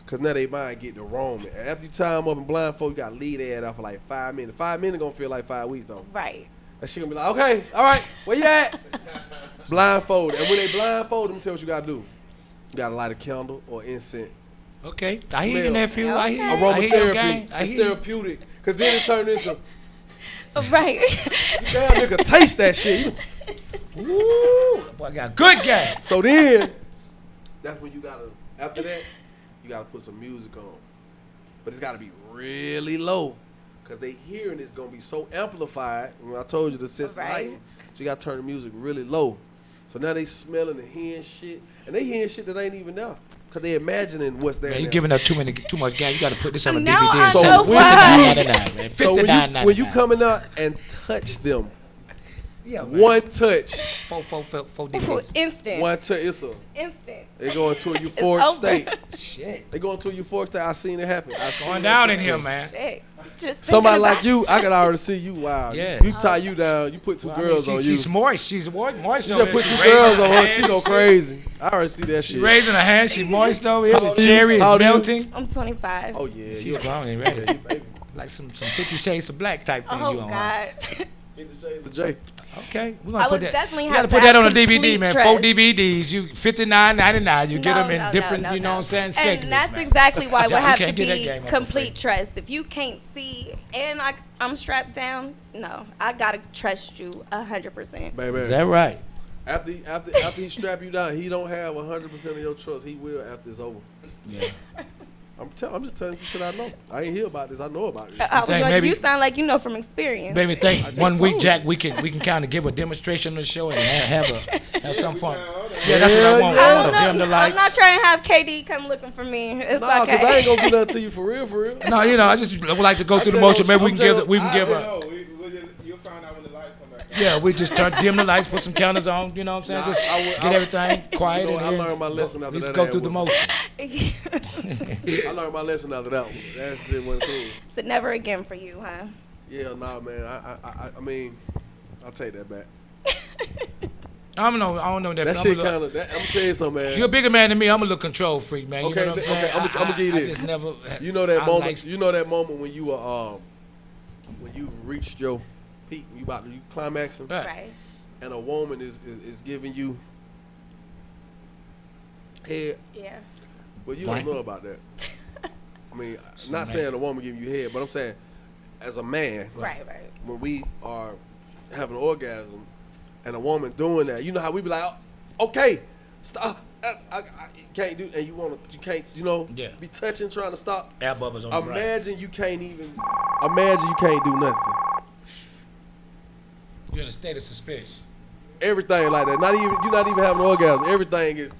Speaker 2: Because now they mind get the roaming. And after you tie them up in blindfold, you got to leave their head out for like 5 minutes. 5 minutes going to feel like 5 weeks, though.
Speaker 5: Right.
Speaker 2: That shit going to be like, okay, all right, where you at? Blindfolded. And when they blindfold, let me tell you what you got to do. You got to light a candle or incense.
Speaker 3: Okay. I hear you,
Speaker 2: Smell.
Speaker 3: nephew. I hear you. I hear your game.
Speaker 2: Aromatherapy.
Speaker 3: I
Speaker 2: It's
Speaker 3: hear you.
Speaker 2: therapeutic. Because then it turned into,
Speaker 5: Right.
Speaker 2: damn, nigga, taste that shit.
Speaker 3: Woo. Boy, I got good game.
Speaker 2: So then, that's when you gotta, after that, you gotta put some music on. But it's gotta be really low. Because they hearing is gonna be so amplified. When I told you the sense is
Speaker 5: Right.
Speaker 2: heightened. So you gotta turn the music really low. So now they smelling and hearing shit. And they hearing shit that ain't even there. Because they imagining what's there.
Speaker 3: Man, you
Speaker 2: now.
Speaker 3: giving up too much game. You got to put this on a
Speaker 5: Now
Speaker 3: DVD
Speaker 5: I
Speaker 3: and sell
Speaker 5: know
Speaker 3: it for
Speaker 5: why.
Speaker 3: $59.99, man.
Speaker 2: So
Speaker 3: $59.99.
Speaker 2: when you coming out and touch them,
Speaker 3: yeah, man.
Speaker 2: one touch,
Speaker 3: Four
Speaker 5: Ooh,
Speaker 3: DVDs.
Speaker 5: instant.
Speaker 2: one touch, it's a,
Speaker 5: Instant.
Speaker 2: they go into a euphoric
Speaker 5: over.
Speaker 2: state.
Speaker 3: Shit.
Speaker 2: They go into a euphoric state. I seen it happen. I seen
Speaker 3: Going
Speaker 2: that
Speaker 3: down
Speaker 2: shit
Speaker 3: in here,
Speaker 2: happen.
Speaker 3: man.
Speaker 5: Shit. Just
Speaker 2: Somebody
Speaker 5: thinking
Speaker 2: like
Speaker 5: about-
Speaker 2: you, I can already see you. Wow.
Speaker 3: Yeah.
Speaker 2: You tie you down. You put two
Speaker 3: Well, I mean,
Speaker 2: girls on you.
Speaker 3: She's moist. She's moist.
Speaker 2: You
Speaker 3: over
Speaker 2: just put
Speaker 3: here.
Speaker 2: two
Speaker 3: She
Speaker 2: girls
Speaker 3: raising
Speaker 2: on
Speaker 3: her
Speaker 2: her.
Speaker 3: hand
Speaker 2: She
Speaker 3: and
Speaker 2: go
Speaker 3: shit.
Speaker 2: crazy. I already see that
Speaker 3: She
Speaker 2: shit.
Speaker 3: raising her hand. She moist over here.
Speaker 2: How
Speaker 3: The
Speaker 2: old are you?
Speaker 3: cherry is
Speaker 2: How old are you?
Speaker 3: melting.
Speaker 5: I'm 25.
Speaker 2: Oh yeah.
Speaker 3: She's
Speaker 2: you-
Speaker 3: grown and ready.
Speaker 2: Yeah, you baby.
Speaker 3: Like some 50 Shades of Black type thing
Speaker 5: Oh,
Speaker 3: you on.
Speaker 5: God.
Speaker 2: 50 Shades of J.
Speaker 3: Okay, we're
Speaker 5: I
Speaker 3: gonna
Speaker 5: would
Speaker 3: put that.
Speaker 5: definitely
Speaker 3: You
Speaker 5: have
Speaker 3: gotta
Speaker 5: to
Speaker 3: put that
Speaker 5: have
Speaker 3: on a DVD,
Speaker 5: complete
Speaker 3: man.
Speaker 5: trust.
Speaker 3: 4 DVDs. You $59.99. You get them in
Speaker 5: No,
Speaker 3: different,
Speaker 5: no,
Speaker 3: you know
Speaker 5: no.
Speaker 3: what I'm saying, segments.
Speaker 5: And that's
Speaker 3: man.
Speaker 5: exactly why it
Speaker 3: You
Speaker 5: would have to
Speaker 3: can't get that
Speaker 5: be
Speaker 3: game off for free.
Speaker 5: complete trust. If you can't see and I'm strapped down, no, I gotta trust you 100%.
Speaker 2: Baby.
Speaker 3: Is that right?
Speaker 2: After he strap you down, he don't have 100% of your trust. He will after it's over.
Speaker 3: Yeah.
Speaker 2: I'm just telling you shit I know. I ain't hear about this. I know about it.
Speaker 5: I was
Speaker 3: think
Speaker 5: like,
Speaker 3: maybe-
Speaker 5: you sound like you know from experience.
Speaker 3: Baby, think
Speaker 2: just
Speaker 3: one week,
Speaker 2: told
Speaker 3: Jack, we can kind of give a demonstration on the show and have some fun. Yeah, that's what I want.
Speaker 2: Yeah.
Speaker 3: I
Speaker 5: I
Speaker 3: want
Speaker 5: don't
Speaker 3: to dim
Speaker 5: know.
Speaker 3: the
Speaker 5: I'm not
Speaker 3: lights.
Speaker 5: trying to have KD come looking for me. It's
Speaker 2: Nah,
Speaker 5: okay.
Speaker 2: cause I ain't gonna do nothing to you for real, for real.
Speaker 3: No, you know, I just would like to go through the
Speaker 2: tell you,
Speaker 3: motion. Maybe we
Speaker 2: I'm
Speaker 3: can give
Speaker 2: telling-
Speaker 3: we can
Speaker 2: I
Speaker 3: give
Speaker 2: tell
Speaker 3: her.
Speaker 7: You'll find out when the lights come back.
Speaker 3: Yeah, we just dim the lights, put some counters on. You know what I'm saying?
Speaker 2: Nah,
Speaker 3: Just
Speaker 2: I
Speaker 3: get everything quiet
Speaker 2: You know,
Speaker 3: and
Speaker 2: I
Speaker 3: then
Speaker 2: learned my lesson after
Speaker 3: let's
Speaker 2: that.
Speaker 3: go
Speaker 2: ad
Speaker 3: through the
Speaker 2: one.
Speaker 3: motion.
Speaker 2: I learned my lesson after that one. That shit wasn't cool.
Speaker 5: So never again for you, huh?
Speaker 2: Yeah, nah, man. I mean, I'll take that back.
Speaker 3: I don't know that.
Speaker 2: That
Speaker 3: I'm
Speaker 2: shit
Speaker 3: a
Speaker 2: kind
Speaker 3: little-
Speaker 2: of. I'm gonna tell you something, man.
Speaker 3: You're a bigger man than me. I'm a little control freak, man. You
Speaker 2: Okay,
Speaker 3: know what I'm saying?
Speaker 2: okay, I'ma give you
Speaker 3: I
Speaker 2: this.
Speaker 3: just never.
Speaker 2: You know that
Speaker 3: I
Speaker 2: moment.
Speaker 3: like-
Speaker 2: You know that moment when you when you reached your peak, you climaxing,
Speaker 3: Right.
Speaker 5: Right.
Speaker 2: and a woman is giving you head,
Speaker 5: Yeah.
Speaker 2: but you
Speaker 3: Right.
Speaker 2: don't know about that. I mean, not saying a woman giving you head, but I'm saying as a man,
Speaker 5: Right. Right.
Speaker 2: when we are having an orgasm and a woman doing that, you know how we be like, "Oh, okay, stop. I can't do," and you can't,
Speaker 3: Yeah.
Speaker 2: be touching, trying to stop.
Speaker 3: Air bubbles on the right.
Speaker 2: Imagine you can't do nothing.
Speaker 3: You're in a state of suspicion.
Speaker 2: Everything like that. You're not even having an orgasm. Everything is.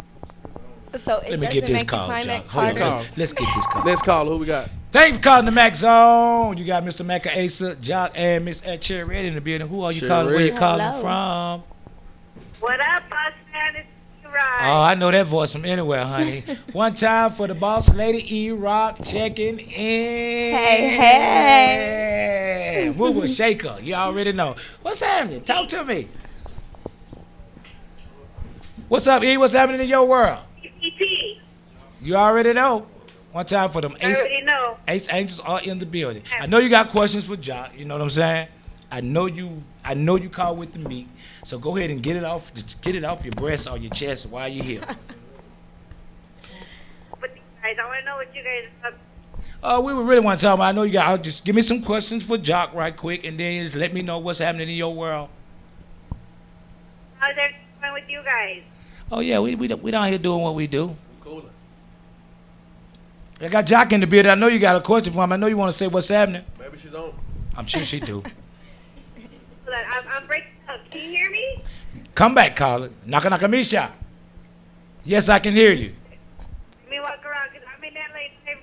Speaker 5: So it
Speaker 3: Let me
Speaker 5: doesn't
Speaker 3: get this
Speaker 5: make the
Speaker 3: call, Joc.
Speaker 5: climax
Speaker 3: Hold on.
Speaker 5: harder.
Speaker 3: Let's get this call.
Speaker 2: Next caller, who we got?
Speaker 3: Thank you for calling the Mac Zone. You got Mr. Maca Asa, Joc, and Miss Cherry Red in the building. Who are you
Speaker 2: Cherry
Speaker 3: calling? Where you
Speaker 2: Red.
Speaker 3: calling
Speaker 5: Hello.
Speaker 3: from?
Speaker 6: What up, boss man? It's E-Rod.
Speaker 3: Oh, I know that voice from anywhere, honey. One time for the boss lady E-Rock checking in.
Speaker 5: Hey.
Speaker 3: Move a shaker. You already know. What's happening? Talk to me. What's up, E? What's happening in your world?
Speaker 6: ET.
Speaker 3: You already know. One time for them
Speaker 6: I already know.
Speaker 3: Ace Angels are in the building. I know you got questions for Joc. You know what I'm saying? I know you call with the meat. So go ahead and get it off your breast or your chest while you're here.
Speaker 6: But you guys, I want to know what you guys are up.
Speaker 3: We would really want to talk about. I know you got. Just give me some questions for Joc right quick, and then just let me know what's happening in your world.
Speaker 6: How's everything going with you guys?
Speaker 3: Oh yeah, we down here doing what we do.
Speaker 2: Cooler.
Speaker 3: I got Joc in the building. I know you got a question for him. I know you want to say what's happening.
Speaker 2: Maybe she don't.
Speaker 3: I'm sure she do.
Speaker 6: Hold on, I'm breaking up. Can you hear me?
Speaker 3: Come back, caller. Naka Naka Misha. Yes, I can hear you.
Speaker 6: Let me walk around because I'm in LA.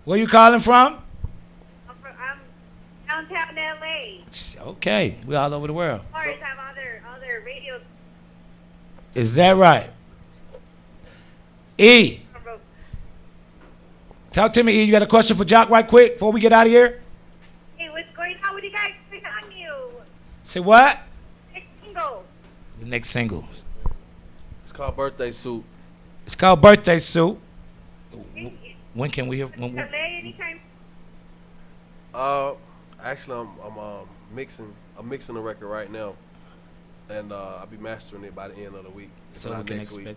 Speaker 3: Where you calling from?
Speaker 6: I'm downtown LA.
Speaker 3: Okay, we all over the world.
Speaker 6: Bars have other radio.
Speaker 3: Is that right? E, talk to me, E. You got a question for Joc right quick before we get out of here?
Speaker 6: Hey, what's going on with you guys? What's on you?
Speaker 3: Say what?
Speaker 6: Next single.
Speaker 3: The next single.
Speaker 2: It's called Birthday Suit.
Speaker 3: It's called Birthday Suit. When can we hear?
Speaker 6: LA anytime?
Speaker 2: Actually, I'm mixing the record right now, and I'll be mastering it by the end of the week. If
Speaker 3: So we
Speaker 2: not
Speaker 3: can
Speaker 2: next
Speaker 3: expect
Speaker 2: week.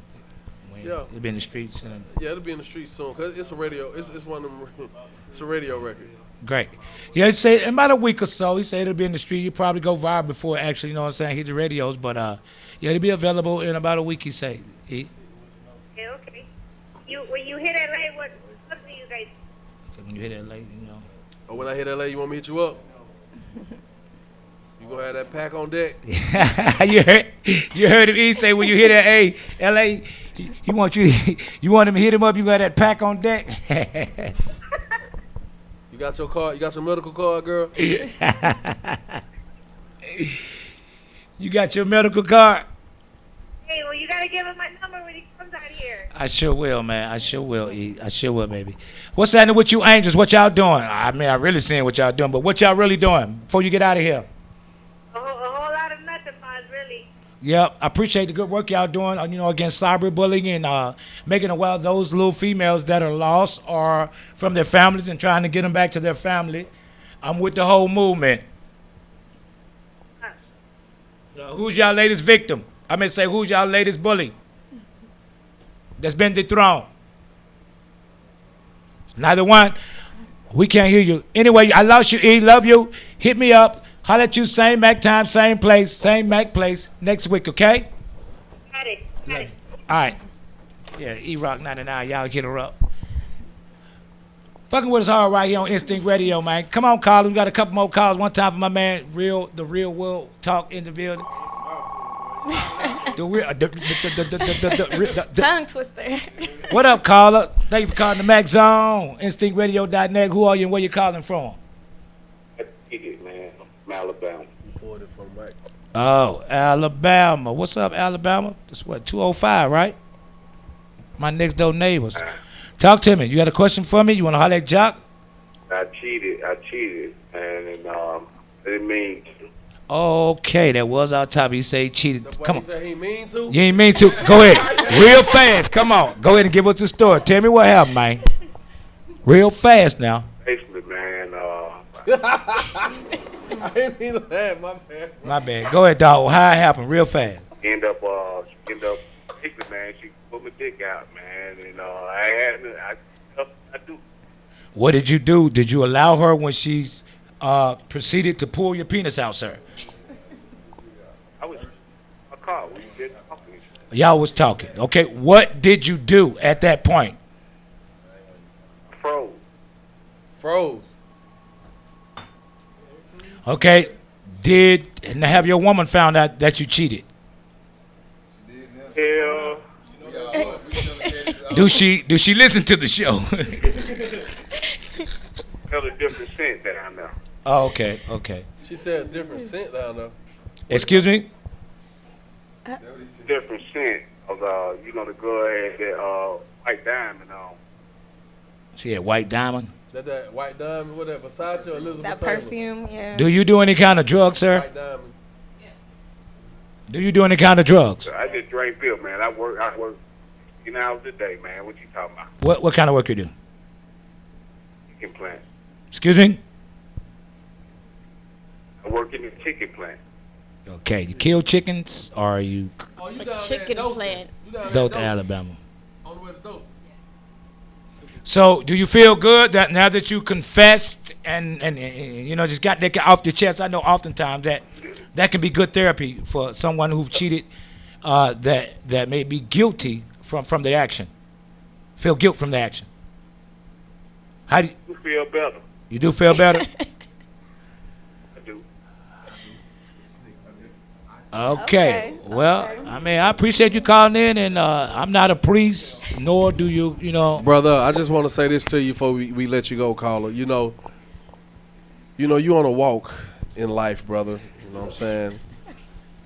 Speaker 3: when
Speaker 2: Yeah.
Speaker 3: it'll be in the streets. And
Speaker 2: Yeah, it'll be in the streets soon. Cause it's a radio. It's one of them. It's a radio record.
Speaker 3: great. Yeah, he said in about a week or so. He said it'll be in the street. You probably go viral before it actually, you know what I'm saying, hit the radios. But yeah, it'll be available in about a week. He said. E.
Speaker 6: Okay. When you hit LA, what do you guys?
Speaker 3: So when you hit LA, you know.
Speaker 2: Or when I hit LA, you want me to hit you up? You gonna have that pack on deck?
Speaker 3: you heard him. E say when you hit LA, he want you. You want him to hit him up. You got that pack on deck.
Speaker 2: You got your card? You got your medical card, girl?
Speaker 3: You got your medical card.
Speaker 6: Hey, well, you gotta give him my number when he comes out here.
Speaker 3: I sure will, man. I sure will, E. I sure will, baby. What's happening with you angels? What y'all doing? I mean, I really seeing what y'all doing, but what y'all really doing before you get out of here?
Speaker 6: A whole lot of nothing, Boz, really.
Speaker 3: Yep, I appreciate the good work y'all doing, you know, against cyberbullying and making aware of those little females that are lost or from their families and trying to get them back to their family. I'm with the whole movement. Who's y'all latest victim? I mean, say, who's y'all latest bully that's been dethroned? Neither one. We can't hear you. Anyway, I lost you, E. Love you. Hit me up. Holler at you, same Mac time, same Mac place next week, okay?
Speaker 6: Got it.
Speaker 3: All right. Yeah, E-Rock 99. Y'all get her up. Fucking with us hard right here on Instinct Radio, man. Come on, callers. We got a couple more calls. One time for my man, the real world talk in the building.
Speaker 5: Tongue twister.
Speaker 3: What up, caller? Thank you for calling the Mac Zone. InstinctRadio.net. Who are you and where you calling from?
Speaker 9: Man, from Alabama.
Speaker 2: You pulled it from Mike.
Speaker 3: Oh, Alabama. What's up, Alabama? That's what, 205, right? My next door neighbors. Talk to me. You got a question for me? You want to holler at Joc?
Speaker 9: I cheated, and I didn't mean to.
Speaker 3: Okay, that was our topic. He said he cheated.
Speaker 2: That's
Speaker 3: Come
Speaker 2: what
Speaker 3: on.
Speaker 2: he said he mean to?
Speaker 3: You ain't mean to. Go ahead. Real fast. Come on. Go ahead and give us the story. Tell me what happened, man. Real fast now.
Speaker 9: Basically, man,
Speaker 2: I didn't mean to laugh, my bad.
Speaker 3: My bad. Go ahead, dog. How it happened? Real fast.
Speaker 9: end up, basically, man, she put my dick out, man, and I do.
Speaker 3: What did you do? Did you allow her when she proceeded to pull your penis out, sir?
Speaker 9: I was a car. We did talking.
Speaker 3: Y'all was talking. Okay, what did you do at that point?
Speaker 2: Froze.
Speaker 3: Okay, and have your woman found out that you cheated?
Speaker 9: Hell.
Speaker 3: Do she listen to the show?
Speaker 9: Hell, a different scent down there.
Speaker 3: Oh, okay.
Speaker 2: She said a different scent down there.
Speaker 3: Excuse me?
Speaker 9: Different scent of the girl had that white diamond on.
Speaker 3: She had white diamond.
Speaker 2: That white diamond, what that, Versace or Elizabeth
Speaker 5: That
Speaker 2: Taylor?
Speaker 5: perfume, yeah.
Speaker 3: Do you do any kind of drugs, sir?
Speaker 2: White diamond.
Speaker 3: Do you do any kind of drugs?
Speaker 9: I just drink beer, man. I work 10 hours a day, man. What you talking about?
Speaker 3: What kind of work you do?
Speaker 9: Chicken plant.
Speaker 3: Excuse me?
Speaker 9: I work in the chicken plant.
Speaker 3: Okay, you kill chickens or you
Speaker 2: Oh, you
Speaker 5: A
Speaker 2: down
Speaker 5: chicken
Speaker 2: there in
Speaker 5: plant.
Speaker 2: You down there in
Speaker 3: Dothan, Alabama?
Speaker 2: On the way to Dothan.
Speaker 3: So, do you feel good that now that you confessed and just got that off your chest? I know oftentimes that can be good therapy for someone who cheated, that may be guilty from the action. Feel guilt from the action. How do
Speaker 9: You feel better.
Speaker 3: you do feel better?
Speaker 9: I do.
Speaker 3: Okay. Well, I mean, I appreciate you calling in, and I'm not a priest, nor do you
Speaker 2: Brother, I just want to say this to you before we let you go, caller. You on a walk in life, brother. You know what I'm saying?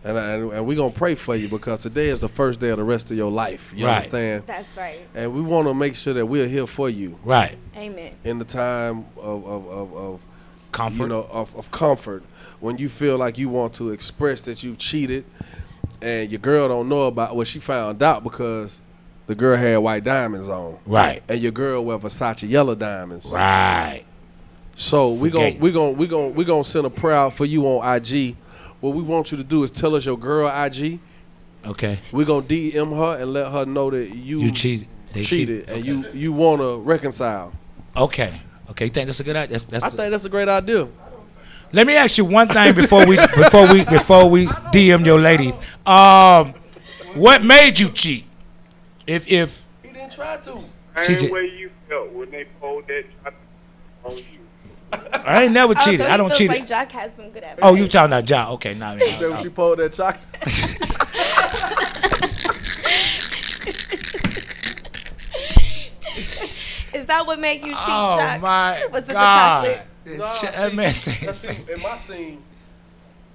Speaker 2: And we're going to pray for you because today is the first day of the rest of your life. You
Speaker 3: Right.
Speaker 2: understand?
Speaker 5: That's right.
Speaker 2: And we want to make sure that we're here for you
Speaker 3: Right.
Speaker 5: Amen.
Speaker 2: in the time of
Speaker 3: Comfort.
Speaker 2: of comfort. When you feel like you want to express that you've cheated and your girl don't know about what she found out because the girl had white diamonds on.
Speaker 3: Right.
Speaker 2: And your girl wear Versace yellow diamonds.
Speaker 3: Right.
Speaker 2: So we
Speaker 3: Forget.
Speaker 2: gonna send a prayer out for you on IG. What we want you to do is tell us your girl IG.
Speaker 3: Okay.
Speaker 2: We're gonna DM her and let her know that
Speaker 3: You cheated. They
Speaker 2: cheated and
Speaker 3: Okay.
Speaker 2: you wanna reconcile.
Speaker 3: Okay. You think that's a good idea?
Speaker 2: I think that's a great idea.
Speaker 3: Let me ask you one thing before we DM your lady. What made you cheat? If
Speaker 2: He didn't try to.
Speaker 3: She
Speaker 9: Same
Speaker 3: ju-
Speaker 9: way you felt when they pulled that on you.
Speaker 3: I ain't never cheated.
Speaker 5: So
Speaker 3: I don't
Speaker 5: he
Speaker 3: cheat.
Speaker 5: feels like Joc has some good advice.
Speaker 3: Oh, you talking about Joc? Okay, nah,
Speaker 2: That when she pulled that chocolate.
Speaker 5: Is that what made you cheat,
Speaker 3: Oh
Speaker 5: Joc?
Speaker 3: my
Speaker 5: Was it the
Speaker 3: God!
Speaker 5: chocolate?
Speaker 3: That man said-
Speaker 2: see, in my scene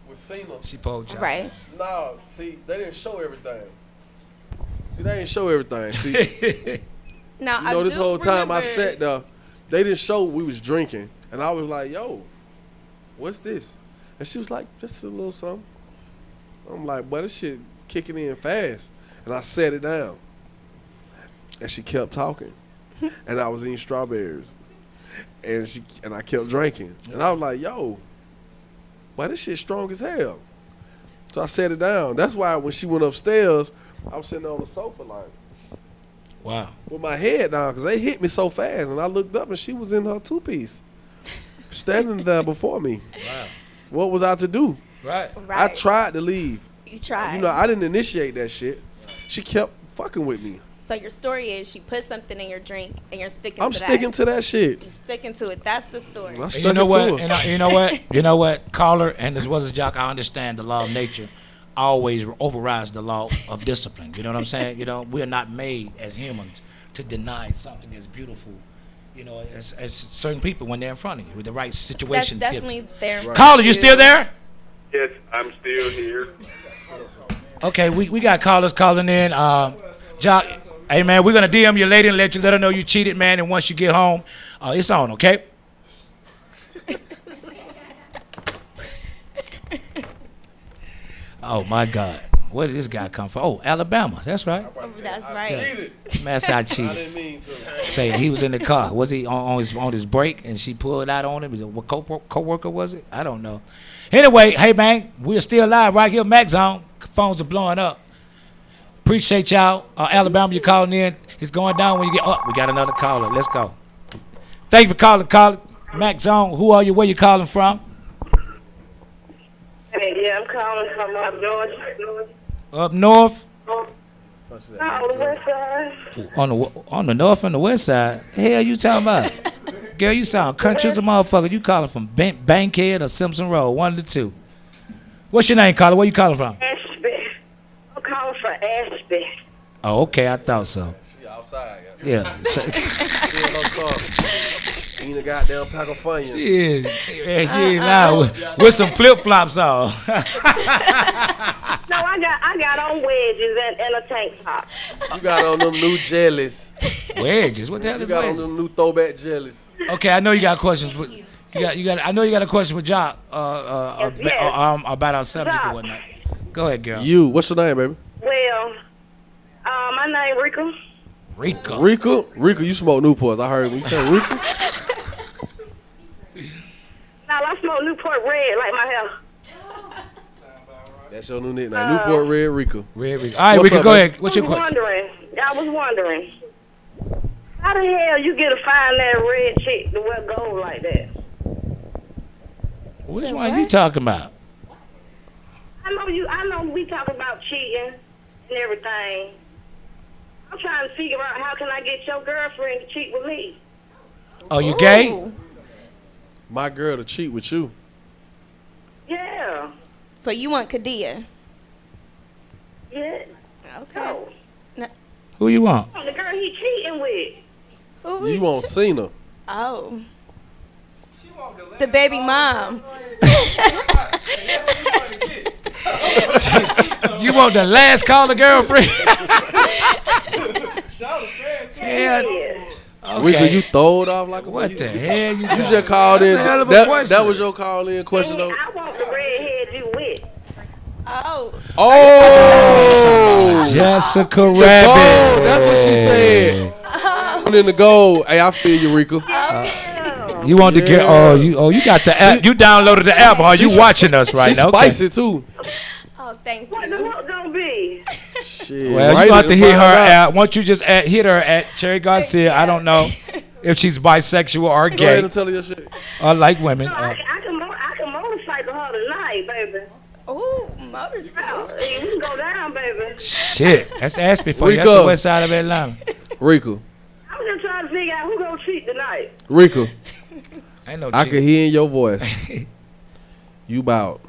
Speaker 2: with Cena,
Speaker 3: She pulled Joc.
Speaker 5: Right.
Speaker 2: no, see, they didn't show everything. See, they didn't show everything. See,
Speaker 5: Now,
Speaker 2: you know, this whole time I
Speaker 5: remember-
Speaker 2: sat there, they didn't show we was drinking, and I was like, "Yo, what's this?" And she was like, "Just a little something." I'm like, "But this shit kicking in fast," and I set it down, and she kept talking, and I was eating strawberries, and I kept drinking, and I was like, "Yo, but this shit strong as hell." So I set it down. That's why when she went upstairs, I was sitting on the sofa like,
Speaker 3: Wow.
Speaker 2: with my head down because they hit me so fast. And I looked up and she was in her two-piece, standing there before me.
Speaker 3: Wow.
Speaker 2: What was I to do?
Speaker 3: Right.
Speaker 2: I tried to leave.
Speaker 5: You tried.
Speaker 2: You know, I didn't initiate that shit. She kept fucking with me.
Speaker 5: So your story is she put something in your drink and you're sticking
Speaker 2: I'm
Speaker 5: to that.
Speaker 2: sticking to that shit.
Speaker 5: You're sticking to it. That's the story.
Speaker 2: I
Speaker 3: And
Speaker 2: stuck
Speaker 3: you know
Speaker 2: it
Speaker 3: what?
Speaker 2: to her.
Speaker 3: And you know what? You know what? Caller, and as well as Joc, I understand the law of nature always overrides the law of discipline. You know what I'm saying? You know, we are not made as humans to deny something that's beautiful. You know, as certain people when they're in front of you with the right
Speaker 5: That's
Speaker 3: situation.
Speaker 5: definitely there.
Speaker 2: Right.
Speaker 3: Caller, you still there?
Speaker 9: Yes, I'm still here.
Speaker 3: Okay, we got callers calling in. Joc, hey man, we're gonna DM your lady and let her know you cheated, man. And once you get home, it's on, okay? Oh my God, where did this guy come from? Oh, Alabama. That's right.
Speaker 5: That's right.
Speaker 3: Man, said I
Speaker 2: I
Speaker 3: cheated.
Speaker 2: didn't mean to.
Speaker 3: Say he was in the car. Was he on his break and she pulled out on him? What co-worker was it? I don't know. Anyway, hey man, we're still live right here, Mac Zone. Phones are blowing up. Appreciate y'all. Alabama, you calling in. It's going down when you get up. We got another caller. Let's go. Thank you for calling. Mac Zone, who are you? Where you calling from?
Speaker 6: Hey, yeah, I'm calling from up north.
Speaker 3: Up north?
Speaker 6: On the west side.
Speaker 3: On the north and the west side? The hell you talking about? Girl, you sound country as a motherfucker. You calling from Bankhead or Simpson Road? One of the two. What's your name, caller? Where you calling from?
Speaker 6: Ashby. I'm calling from Ashby.
Speaker 3: Oh, okay. I thought so.
Speaker 2: She outside.
Speaker 3: Yeah.
Speaker 2: Eating a goddamn pack of Funyuns.
Speaker 3: Yeah, nah, with some flip flops on.
Speaker 6: No, I got on wedges and a tank top.
Speaker 2: You got on them new jellies.
Speaker 3: Wedges. What the hell
Speaker 2: You
Speaker 3: is
Speaker 2: got on
Speaker 3: wedges?
Speaker 2: them new throwback jellies.
Speaker 3: Okay, I know you got questions. I know you got a question for Joc
Speaker 6: Yes.
Speaker 3: about our subject
Speaker 6: Joc.
Speaker 3: or whatnot. Go ahead, girl.
Speaker 2: What's your name, baby?
Speaker 6: Well, my name Rika.
Speaker 3: Rico.
Speaker 2: Rika, you smoke Newports. I heard when you said Rika.
Speaker 6: Now I smoke Newport Red like my hair.
Speaker 2: That's your new nickname. Newport Red Rika.
Speaker 3: Red Rico. All right,
Speaker 2: What's
Speaker 3: Rico,
Speaker 2: up,
Speaker 3: go
Speaker 2: baby?
Speaker 3: ahead. What's your question?
Speaker 6: I was wondering, how the hell you get to find that red chick to wear gold like that?
Speaker 3: Which one are you talking about?
Speaker 6: I know we talk about cheating and everything. I'm trying to figure out how can I get your girlfriend to cheat with me.
Speaker 3: Oh, you gay?
Speaker 5: Ooh.
Speaker 2: My girl to cheat with you.
Speaker 6: Yeah.
Speaker 5: So you want Kadia?
Speaker 6: Yeah.
Speaker 5: Okay.
Speaker 6: No.
Speaker 3: Who you want?
Speaker 6: The girl he cheating with.
Speaker 5: Who
Speaker 2: You want Cena.
Speaker 5: Oh. The baby mom.
Speaker 3: You want the last caller girlfriend? Yeah.
Speaker 2: Rika,
Speaker 3: Okay.
Speaker 2: you throw it off like a
Speaker 3: What the hell you
Speaker 2: You
Speaker 3: talking
Speaker 2: just called in.
Speaker 3: That's a hell of a
Speaker 2: That
Speaker 3: question.
Speaker 2: was your call in question though.
Speaker 6: I want the redhead you with.
Speaker 5: Oh.
Speaker 2: Oh,
Speaker 3: Jessica
Speaker 2: gold.
Speaker 3: Rabbit.
Speaker 2: That's what she said. In the gold. Hey, I feel you, Rika.
Speaker 3: You want to get? You got the app. You downloaded the app, or you watching us right
Speaker 2: She's
Speaker 3: now? Okay.
Speaker 2: spicy too.
Speaker 5: Oh, thank
Speaker 6: What the
Speaker 5: you.
Speaker 6: hook gonna be?
Speaker 2: Shit.
Speaker 3: Well,
Speaker 2: right
Speaker 3: you got to
Speaker 2: in
Speaker 3: hit her
Speaker 2: front of
Speaker 3: at. Once you just hit her at Cherry Garcia. I don't know if she's bisexual or
Speaker 2: Go ahead
Speaker 3: gay
Speaker 2: and tell her your shit.
Speaker 3: or like women.
Speaker 6: I can motorcycle her tonight, baby.
Speaker 5: Ooh, motorcycle.
Speaker 6: Hey, we can go down, baby.
Speaker 3: Shit, that's Ashby for you. That's
Speaker 2: Rico.
Speaker 3: the west side of Atlanta.
Speaker 2: Rika.
Speaker 6: I'm just trying to figure out who gonna cheat tonight.
Speaker 2: Rika.
Speaker 3: Ain't no
Speaker 2: I
Speaker 3: cheat.
Speaker 2: can hear in your voice. You about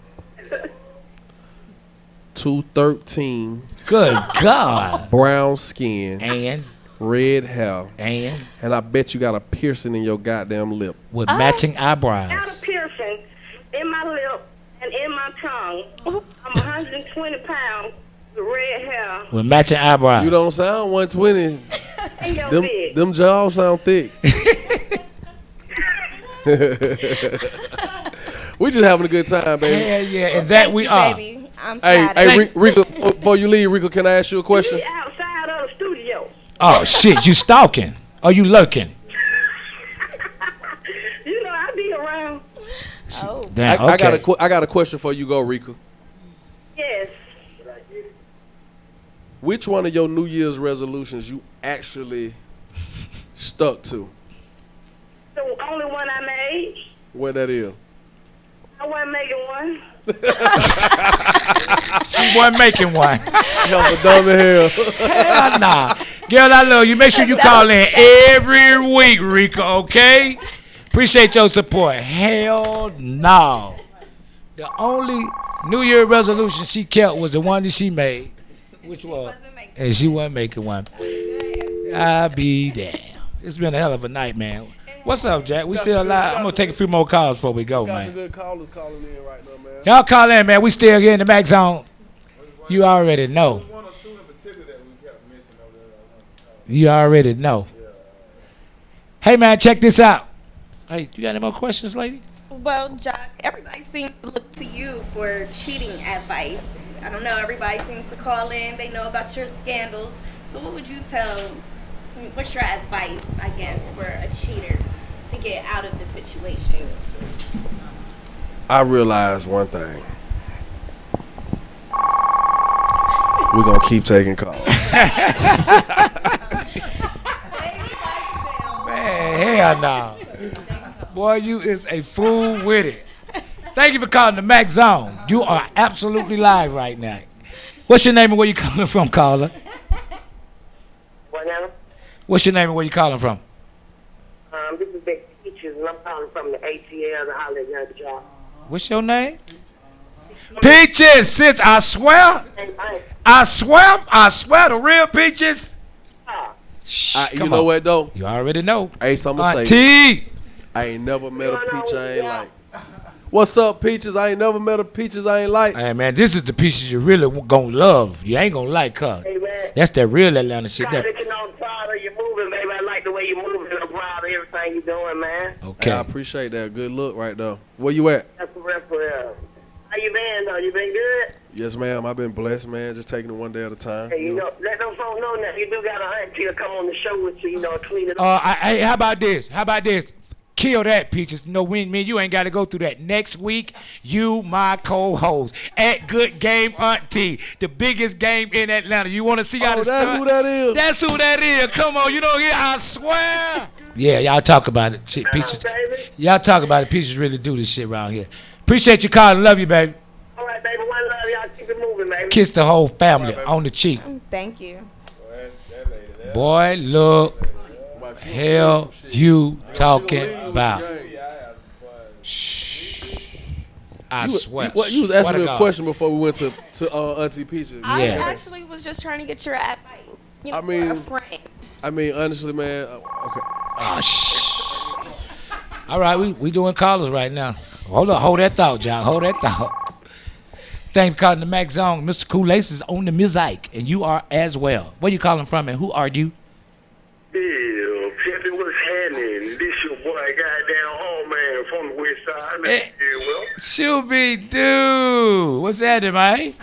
Speaker 2: 213,
Speaker 3: Good God.
Speaker 2: brown skin,
Speaker 3: And
Speaker 2: red hair,
Speaker 3: and
Speaker 2: and I bet you got a piercing in your goddamn lip.
Speaker 3: with matching
Speaker 6: Got a
Speaker 3: eyebrows.
Speaker 6: piercing in my lip and in my tongue. I'm 120 pounds with red hair.
Speaker 3: With matching eyebrows.
Speaker 2: You don't sound 120.
Speaker 6: And your
Speaker 2: Them,
Speaker 6: bitch.
Speaker 2: them jaws sound thick. We just having a good time, baby.
Speaker 3: Yeah, yeah, and that
Speaker 5: Thank
Speaker 3: we
Speaker 5: you,
Speaker 3: are.
Speaker 5: Baby. I'm
Speaker 2: Hey,
Speaker 5: flattered.
Speaker 2: hey, Rika, before you leave, Rika, can I ask you a question?
Speaker 6: We outside of the studio.
Speaker 3: Oh shit, you stalking? Are you lurking?
Speaker 6: You know, I be around.
Speaker 5: Oh.
Speaker 3: Damn,
Speaker 2: I
Speaker 3: okay.
Speaker 2: got a question for you, go, Rika.
Speaker 6: Yeah.
Speaker 2: Which one of your New Year's resolutions you actually stuck to?
Speaker 6: The only one I made.
Speaker 2: What that is?
Speaker 6: I wasn't making one.
Speaker 3: She wasn't making one.
Speaker 2: Hell for dumb as hell.
Speaker 3: Hell nah. Girl, I love you. Make sure you call in every week, Rika, okay? Appreciate your support. Hell no. The only New Year resolution she kept was the one that she made. Which one? And she wasn't making one. I'll be damn. It's been a hell of a night, man. What's up, Jack? We still alive? I'm going to take a few more calls before we go,
Speaker 2: Got
Speaker 3: man.
Speaker 2: some good callers calling in right now, man.
Speaker 3: Y'all call in, man. We still here in the Mac Zone. You already know.
Speaker 7: One or two in particular that we kept missing over there.
Speaker 3: You already know. Hey, man, check this out. Hey, you got any more questions, lady?
Speaker 5: Well, Joc, everybody seems to look to you for cheating advice. I don't know, everybody seems to call in. They know about your scandals. So what would you what's your advice, I guess, for a cheater to get out of the situation?
Speaker 2: I realized one thing. We're going to keep taking calls.
Speaker 3: Man, hell no. Boy, you is a fool with it. Thank you for calling the Mac Zone. You are absolutely live right now. What's your name and where you calling from, caller?
Speaker 10: What now?
Speaker 3: What's your name and where you calling from?
Speaker 10: This is Big Peaches, and I'm calling from the ATL, the Holly Young Job.
Speaker 3: What's your name? Peaches, sis, I swear, the real Peaches.
Speaker 2: You know what, though?
Speaker 3: You already know.
Speaker 2: Hey, something to say.
Speaker 3: T.
Speaker 2: I ain't never met a peach I ain't like. What's up, Peaches? I ain't never met a Peaches I ain't like.
Speaker 3: Hey, man, this is the Peaches you really gonna love. You ain't gonna like her.
Speaker 10: Hey, man.
Speaker 3: That's that real Atlanta shit.
Speaker 10: I'm proud of you moving, baby. I like the way you moving. I'm proud of everything you're doing, man.
Speaker 3: Okay.
Speaker 2: Hey, I appreciate that. Good look right there. Where you at?
Speaker 10: That's the rest for real. How you been, though? You been good?
Speaker 2: Yes, ma'am. I've been blessed, man. Just taking it one day at a time.
Speaker 10: Hey, you know, let them folks know that you do got a auntie to come on the show with you, clean it up.
Speaker 3: Hey, how about this? Kill that, Peaches. No, me and you ain't got to go through that. Next week, you, my co-host, at Good Game Auntie, the biggest game in Atlanta. You want to see how to
Speaker 2: that's who that is.
Speaker 3: That's who that is. Come on, you don't hear? I swear. Yeah, y'all talk about it. Shit, Peaches. Y'all talk about it. Peaches really do this shit around here. Appreciate you calling. Love you, baby.
Speaker 10: All right, baby. One love. Y'all keep it moving, baby.
Speaker 3: Kiss the whole family on the cheek.
Speaker 5: Thank you.
Speaker 3: Boy, look. Hell you talking about? Shh. I swear.
Speaker 2: You was asking me a question before we went to Auntie Peaches.
Speaker 5: I actually was just trying to get your advice.
Speaker 2: I mean,
Speaker 5: for a friend.
Speaker 2: I mean, honestly, man. Okay.
Speaker 3: Oh, shh. All right, we doing callers right now. Hold that thought, John. Hold that thought. Thanks for calling the Mac Zone. Mr. Cool Lace is on the mosaic, and you are as well. Where you calling from, and who are you?
Speaker 8: Yeah, Pimpin', what's happening? This your boy, goddamn home man from the west side. Well.
Speaker 3: Shooby Doo. What's happening, man?
Speaker 8: Hey,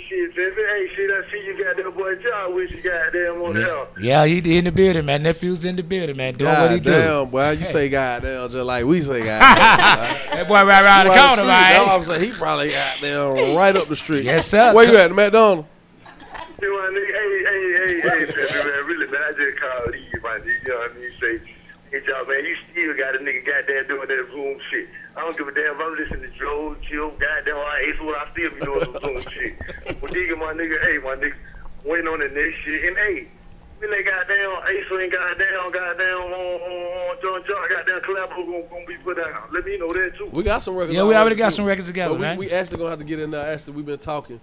Speaker 8: shit, Pimpin'. Hey, shit, I see you got that boy Joc with you goddamn on the house.
Speaker 3: Yeah, he in the building, man. Nephew's in the building, man. Doing what he do.
Speaker 2: Damn, boy, you say goddamn just like we say goddamn.
Speaker 3: That boy right around the corner, man.
Speaker 2: I was like, he probably goddamn right up the street.
Speaker 3: Yes, sir.
Speaker 2: Where you at, the McDonald's?
Speaker 8: Hey, Pimpin', man, really, man, I just called you, my nigga, you know what I mean? Say, hey, Joc, man, you still got a nigga goddamn doing that Zoom shit. I don't give a damn if I'm listening to Joe, Chill, goddamn, I still be doing some Zoom shit. Well, digga, my nigga, waiting on the next shit. And, hey, when they goddamn Ace and goddamn Joc, goddamn collabo gonna be put down. Let me know that, too.
Speaker 2: We got some records.
Speaker 3: Yeah, we already got some records together,
Speaker 2: but
Speaker 3: man.
Speaker 2: We actually gonna have to get in there. Actually, we've been talking.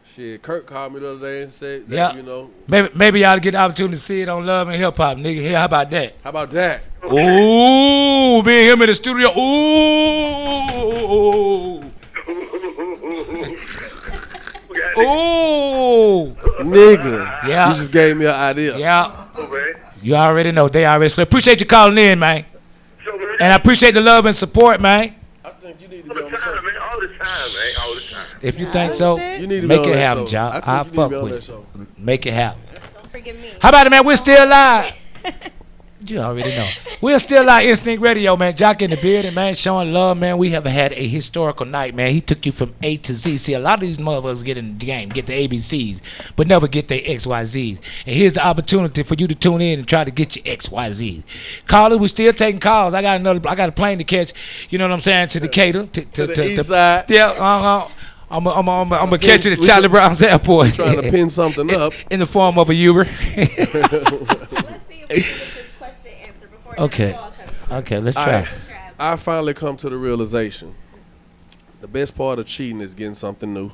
Speaker 2: Shit, Kurt called me the other day and said that, you know.
Speaker 3: Maybe y'all get the opportunity to see it on Love and HipHop, nigga. Here, how about that?
Speaker 2: How about that?
Speaker 3: Ooh, me and him in the studio. Ooh. Ooh.
Speaker 2: Nigga.
Speaker 3: Yeah.
Speaker 2: You just gave me an idea.
Speaker 3: Yeah. You already know. They already split. Appreciate you calling in, man. And I appreciate the love and support, man.
Speaker 2: I think you need to be on the show.
Speaker 8: All the time, man. All the time.
Speaker 3: If you think so,
Speaker 2: You need to
Speaker 3: make
Speaker 2: be
Speaker 3: it
Speaker 2: on that
Speaker 3: happen,
Speaker 2: show.
Speaker 3: John.
Speaker 2: I think
Speaker 3: I'll
Speaker 2: you need to
Speaker 3: fuck
Speaker 2: be on
Speaker 3: with
Speaker 2: that
Speaker 3: it.
Speaker 2: show.
Speaker 3: Make it happen.
Speaker 5: Don't forget me.
Speaker 3: How about it, man? We're still live. You already know. We're still out Instinct Radio, man. Joc in the building, man. Showing love, man. We have had a historical night, man. He took you from A to Z. See, a lot of these motherfuckers get in the game, get the ABCs, but never get their XYZs. And here's the opportunity for you to tune in and try to get your XYZs. Callers, we're still taking calls. I got a plane to catch. You know what I'm saying? To Decatur,
Speaker 2: to the east side.
Speaker 3: Yeah. I'm gonna catch you at Charlie Brown's airport.
Speaker 2: Trying to pin something up
Speaker 3: in the form of a Uber.
Speaker 5: Let's see if we can get this question answered before
Speaker 3: Okay. Okay, let's try.
Speaker 2: I finally come to the realization. The best part of cheating is getting something new.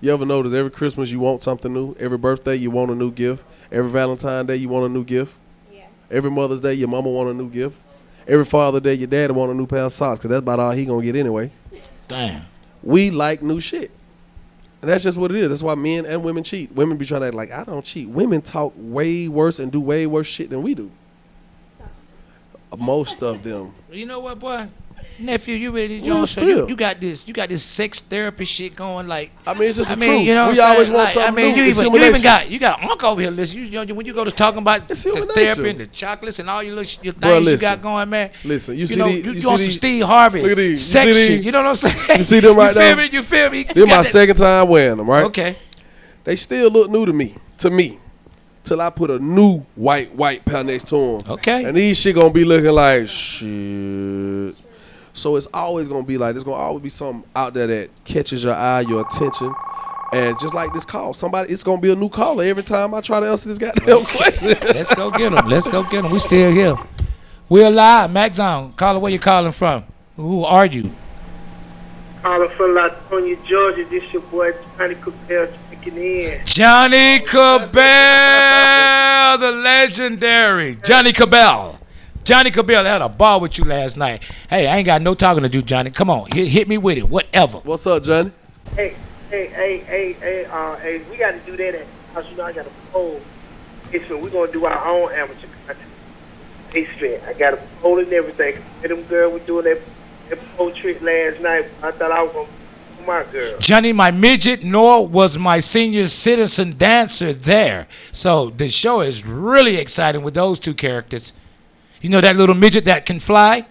Speaker 2: You ever notice every Christmas you want something new? Every birthday you want a new gift? Every Valentine's Day you want a new gift?
Speaker 5: Yeah.
Speaker 2: Every Mother's Day your mama want a new gift? Every Father's Day your daddy want a new pair of socks because that's about all he gonna get anyway.
Speaker 3: Damn.
Speaker 2: We like new shit. And that's just what it is. That's why men and women cheat. Women be trying to act like, I don't cheat. Women talk way worse and do way worse shit than we do. Most of them.
Speaker 3: You know what, boy? Nephew, you really
Speaker 2: Well,
Speaker 3: Jones. So
Speaker 2: spill.
Speaker 3: you got this sex therapy shit going. Like,
Speaker 2: I mean, it's just the
Speaker 3: mean,
Speaker 2: truth.
Speaker 3: you know,
Speaker 2: We
Speaker 3: what I'm
Speaker 2: always
Speaker 3: saying?
Speaker 2: want
Speaker 3: Like,
Speaker 2: something
Speaker 3: I mean,
Speaker 2: new.
Speaker 3: you
Speaker 2: It's
Speaker 3: even
Speaker 2: human nature.
Speaker 3: got Unc over here. Listen, when you go to talking about
Speaker 2: It's
Speaker 3: the
Speaker 2: human
Speaker 3: therapy
Speaker 2: nature.
Speaker 3: and the chocolates and all your things
Speaker 2: Bruh,
Speaker 3: you got going, man.
Speaker 2: Listen, you see
Speaker 3: know,
Speaker 2: these-
Speaker 3: you
Speaker 2: you
Speaker 3: on
Speaker 2: see
Speaker 3: some
Speaker 2: these-
Speaker 3: Steve Harvey
Speaker 2: look at these. You see
Speaker 3: section.
Speaker 2: these?
Speaker 3: You know what I'm saying?
Speaker 2: You see them right
Speaker 3: You
Speaker 2: now?
Speaker 3: You feel me?
Speaker 2: This
Speaker 3: You
Speaker 2: is my
Speaker 3: got that-
Speaker 2: second time wearing them, right?
Speaker 3: Okay.
Speaker 2: They still look new to me. Till I put a new white pair next to them.
Speaker 3: Okay.
Speaker 2: And these shit gonna be looking like shit. So it's always gonna be like, there's gonna always be something out there that catches your eye, your attention. And just like this call, it's gonna be a new caller every time I try to answer this goddamn question.
Speaker 3: Let's go get him. Let's go get him. We still here. We're live. Max on. Caller, where you calling from? Who are you?
Speaker 8: Calling from Latonia, Georgia. This your boy Johnny Cabell checking in.
Speaker 3: Johnny Cabell, the legendary Johnny Cabell. Johnny Cabell had a ball with you last night. Hey, I ain't got no talking to do, Johnny. Come on, hit me with it, whatever.
Speaker 2: What's up, Johnny?
Speaker 8: Hey, we got to do that at the house. You know, I got a poll. Hey, so we're going to do our own amateur content. Hey, straight. I got a poll and everything. Them girls were doing that poll trick last night. I thought I was going to do my girl.
Speaker 3: Johnny, my midget, nor was my senior citizen dancer there. So the show is really exciting with those two characters. You know that little midget that can fly?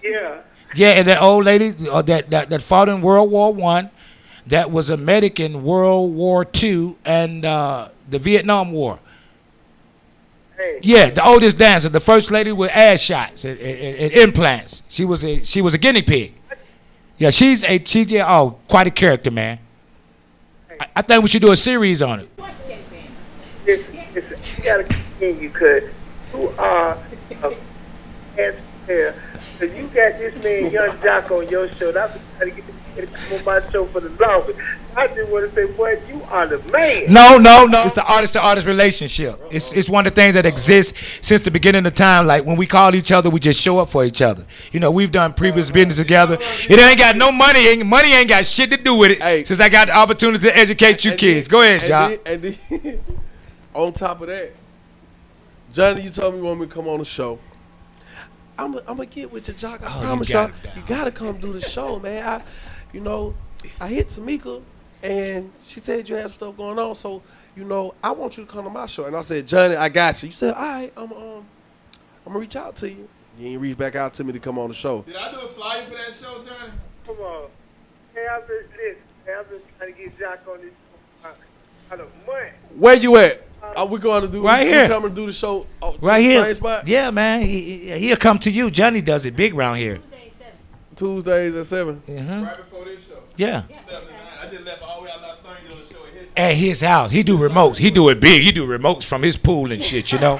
Speaker 8: Yeah.
Speaker 3: Yeah, and that old lady that fought in World War I, that was a medic in World War II and the Vietnam War.
Speaker 8: Hey.
Speaker 3: Yeah, the oldest dancer, the first lady with ass shots and implants. She was a guinea pig. Yeah, she's quite a character, man. I think we should do a series on it.
Speaker 8: Listen, you got to continue because you are a ass player. So you got this man, Young Joc, on your show. I've been trying to get this man to come on my show for the longest. I just want to say, boy, you are the man.
Speaker 3: No. It's the artist-to-artist relationship. It's one of the things that exists since the beginning of time. Like when we call each other, we just show up for each other. You know, we've done previous business together. It ain't got no money. Money ain't got shit to do with it.
Speaker 2: Hey.
Speaker 3: Since I got the opportunity to educate you kids. Go ahead, Joc.
Speaker 2: And then, on top of that, Johnny, you told me you want me to come on the show. I'm gonna get with you, Joc. I promise y'all. You gotta come do the show, man. I hit Tamika, and she said you had stuff going on, so I want you to come to my show. And I said, Johnny, I got you. You said, all right, I'm gonna reach out to you. You ain't reach back out to me to come on the show.
Speaker 7: Did I do a flyer for that show, Johnny?
Speaker 8: Come on. Hey, I've been trying to get Joc on this show for a month.
Speaker 2: Where you at? Are we going to do
Speaker 3: Right
Speaker 2: we
Speaker 3: here.
Speaker 2: coming to do the show
Speaker 3: Right
Speaker 2: the
Speaker 3: here.
Speaker 2: same spot?
Speaker 3: Yeah, man. He'll come to you. Johnny does it big round here.
Speaker 2: Tuesdays at 7.
Speaker 7: Right before this show.
Speaker 3: Yeah.
Speaker 7: 7 to 9. I just left all the way out of 30 on the show at his
Speaker 3: At his house. He do remotes. He do it big. He do remotes from his pool and shit, you know?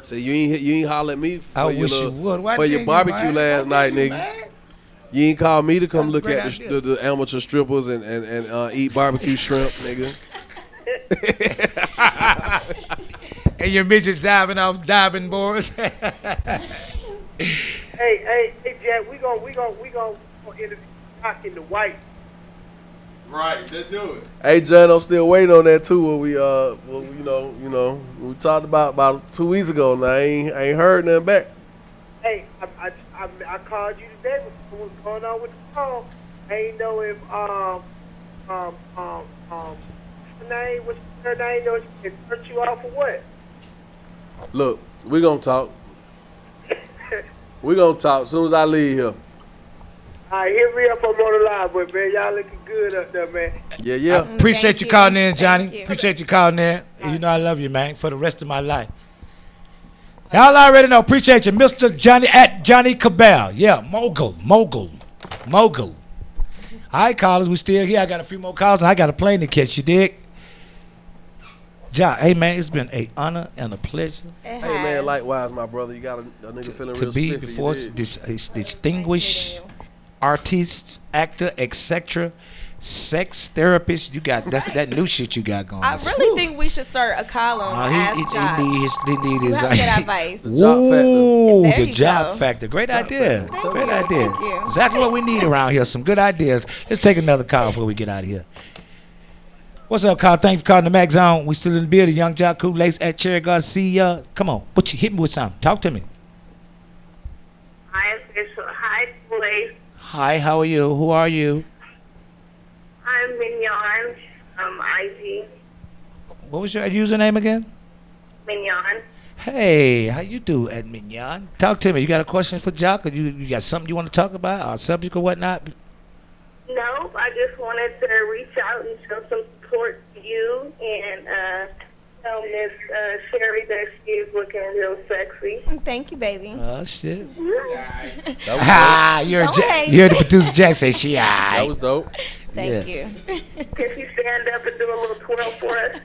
Speaker 2: So you ain't holler at me for
Speaker 3: I
Speaker 2: your,
Speaker 3: wish you would. Why
Speaker 2: for your
Speaker 3: didn't
Speaker 2: barbecue
Speaker 3: you, man?
Speaker 2: last
Speaker 3: Why
Speaker 2: night,
Speaker 3: didn't you,
Speaker 2: nigga.
Speaker 3: man?
Speaker 2: You ain't called me to come
Speaker 3: That's a
Speaker 2: look
Speaker 3: great
Speaker 2: at
Speaker 3: idea.
Speaker 2: the amateur strippers and eat barbecue shrimp, nigga.
Speaker 3: And your midgets diving off diving boards.
Speaker 8: Hey, Jack, we gonna interview Joc in the white.
Speaker 7: Right, let's do it.
Speaker 2: Hey, John, I'm still waiting on that too. We talked about 2 weeks ago. Now I ain't heard nothing back.
Speaker 8: Hey, I called you today. What's going on with the phone? I ain't know if name? What's her name? Don't she hurt you off or what?
Speaker 2: Look, we gonna talk. We gonna talk as soon as I leave here.
Speaker 8: All right, hit me up. I'm on the line, but man, y'all looking good up there, man.
Speaker 2: Yeah, yeah.
Speaker 3: Appreciate
Speaker 5: Thank
Speaker 3: you
Speaker 5: you.
Speaker 3: calling in, Johnny.
Speaker 5: Thank you.
Speaker 3: Appreciate you calling in. You know I love you, man, for the rest of my life. Y'all already know. Appreciate you, Mr. Johnny at Johnny Cabell. Yeah, mogul. All right, callers, we still here. I got a few more calls, and I got a plane to catch. You dig? John, hey man, it's been an honor and a pleasure
Speaker 2: Hey man, likewise, my brother. You got a nigga feeling
Speaker 3: to
Speaker 2: real
Speaker 3: be
Speaker 2: spiffy.
Speaker 3: before this distinguished artist, actor, etc., sex therapist. You got that new shit you got going.
Speaker 5: I really think we should start a column. Ask Joc.
Speaker 3: He need his
Speaker 5: You have good advice.
Speaker 2: The job factor.
Speaker 3: Ooh,
Speaker 5: There
Speaker 3: the
Speaker 5: you
Speaker 3: job
Speaker 5: go.
Speaker 3: factor. Great idea.
Speaker 5: Thank
Speaker 3: Great
Speaker 5: you.
Speaker 3: idea.
Speaker 5: Thank you.
Speaker 3: Exactly what we need around here. Some good ideas. Let's take another call before we get out of here. What's up, Carl? Thanks for calling the Mac Zone. We still in the building. Young Joc Kool-Aid at Cherry Garcia. Come on, hit me with something. Talk to me.
Speaker 10: Hi, official. Hi, boys.
Speaker 3: Hi, how are you? Who are you?
Speaker 10: I'm Mignon. IG.
Speaker 3: What was your username again?
Speaker 10: Mignon.
Speaker 3: Hey, how you do, Ed Mignon? Talk to me. You got a question for Joc, or you got something you want to talk about, or a subject or whatnot?
Speaker 10: No, I just wanted to reach out and show some support to you and tell Miss Sherry that she is looking real sexy.
Speaker 5: Thank you, baby.
Speaker 3: Oh shit!
Speaker 2: That
Speaker 3: You heard,
Speaker 5: Don't hate.
Speaker 3: you heard the producer Jack say she
Speaker 2: That was dope.
Speaker 5: Thank you.
Speaker 10: Can she stand up and do a little twirl for us?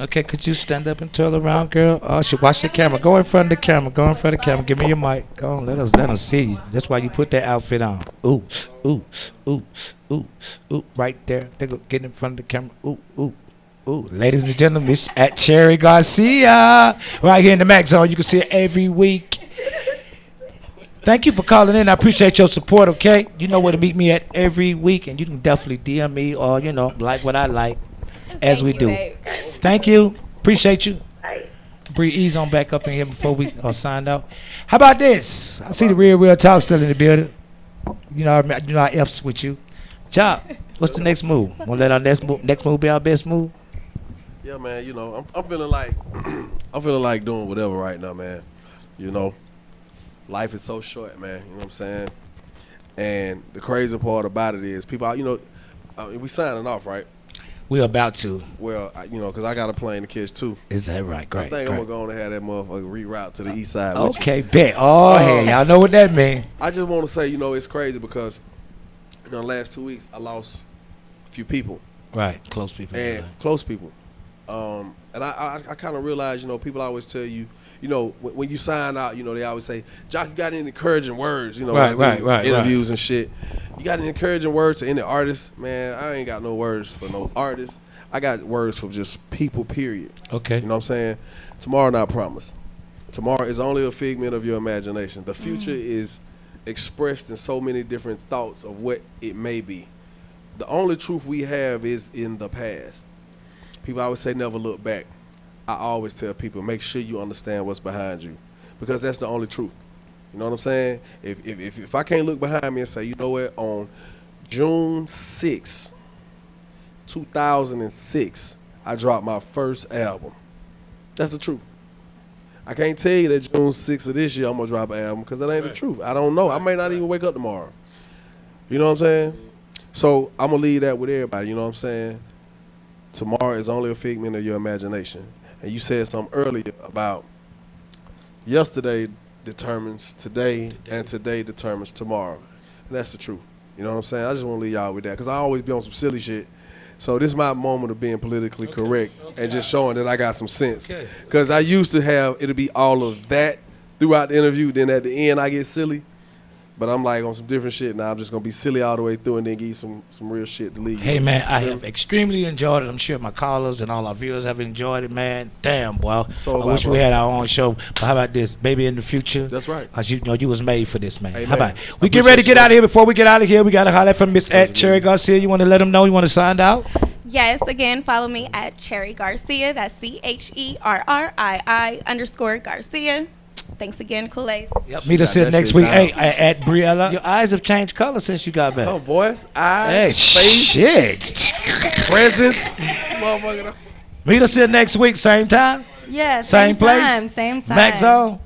Speaker 3: Okay, could you stand up and twirl around, girl? Oh, shit, watch the camera. Go in front of the camera. Go in front of the camera. Give me your mic. Go on, let them see you. That's why you put that outfit on. Ooh, ooh, ooh, ooh, ooh, right there. They go get in front of the camera. Ooh, ooh, ooh. Ladies and gentlemen, it's at Cherry Garcia, right here in the Mac Zone. You can see it every week. Thank you for calling in. I appreciate your support. Okay, you know where to meet me at every week, and you can definitely DM me or like what I like, as we do.
Speaker 5: Babe.
Speaker 3: Thank you. Appreciate you.
Speaker 10: Right.
Speaker 3: Breathe ease on back up in here before we signed out. How about this? I see the real talk still in the building. You know I F's with you. Joc, what's the next move? Want to let our next move be our best move?
Speaker 2: Yeah, man. I'm feeling like I'm feeling like doing whatever right now, man. Life is so short, man. You know what I'm saying? And the crazy part about it is people, we signing off, right?
Speaker 3: We're about to.
Speaker 2: Well, because I got a plane to catch too.
Speaker 3: Is that right? Great.
Speaker 2: I think I'm gonna go on and have that motherfucker reroute to the east side. with you.
Speaker 3: Okay, bet. Oh, hey, y'all know what that means.
Speaker 2: I just want to say, it's crazy because the last 2 weeks I lost a few people.
Speaker 3: Right, close people.
Speaker 2: And close people. And I kind of realized, people always tell you, when you sign out, they always say, Joc, you got any encouraging words,
Speaker 3: Right,
Speaker 2: interviews and shit. You got any encouraging words to any artist? Man, I ain't got no words for no artist. I got words for just people, period.
Speaker 3: Okay.
Speaker 2: You know what I'm saying? Tomorrow not promised. Tomorrow is only a figment of your imagination. The future is expressed in so many different thoughts of what it may be. The only truth we have is in the past. People always say never look back. I always tell people, make sure you understand what's behind you, because that's the only truth. You know what I'm saying? If I can't look behind me and say, you know what, on June 6, 2006, I dropped my first album. That's the truth. I can't tell you that June 6th of this year I'm going to drop an album, because that ain't the truth. I don't know. I may not even wake up tomorrow. You know what I'm saying? So I'm going to leave that with everybody. You know what I'm saying? Tomorrow is only a figment of your imagination. And you said something earlier about yesterday determines today, and today determines tomorrow. And that's the truth. You know what I'm saying? I just want to leave y'all with that, because I always be on some silly shit. So this is my moment of being politically correct and just showing that I got some sense. Because I used to have, it'll be all of that throughout the interview, then at the end I get silly. But I'm like on some different shit now. I'm just going to be silly all the way through and then give you some real shit to leave.
Speaker 3: Hey, man, I have extremely enjoyed it. I'm sure my callers and all our viewers have enjoyed it, man. Damn, boy. I wish we had our own show. But how about this? Maybe in the future.
Speaker 2: That's right.
Speaker 3: As you know, you was made for this, man.
Speaker 2: Hey,
Speaker 3: how
Speaker 2: man,
Speaker 3: about we get ready to get out of here? Before we get out of here, we got to holler from Miss at Cherry Garcia. You want to let them know? You want to sign out?
Speaker 5: Yes, again, follow me at Cherry Garcia. That's CHERRII_Garcia. Thanks again, Kool-Aid.
Speaker 3: Yep. Meet us here next week. Hey, at Briella. Your eyes have changed color since you got back.
Speaker 2: Oh, voice, eyes,
Speaker 3: hey,
Speaker 2: face.
Speaker 3: shit.
Speaker 2: Presents. Motherfucker.
Speaker 3: Meet us here next week, same time,
Speaker 4: Yeah,
Speaker 3: same place,
Speaker 4: time, same time.
Speaker 3: Max Zone.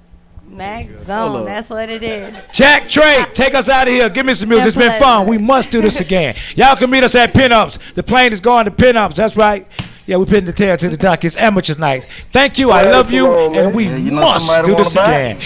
Speaker 4: Max
Speaker 2: Hold
Speaker 4: Zone,
Speaker 2: up.
Speaker 4: that's what it is.
Speaker 3: Jack Trey, take us out of here. Give me some music. It's been fun. We must do this again. Y'all can meet us at Pinups. The plane is going to Pinups. That's right. Yeah, we putting the tail to the dock. It's amateurs night. Thank you. I love you, and we must do this again.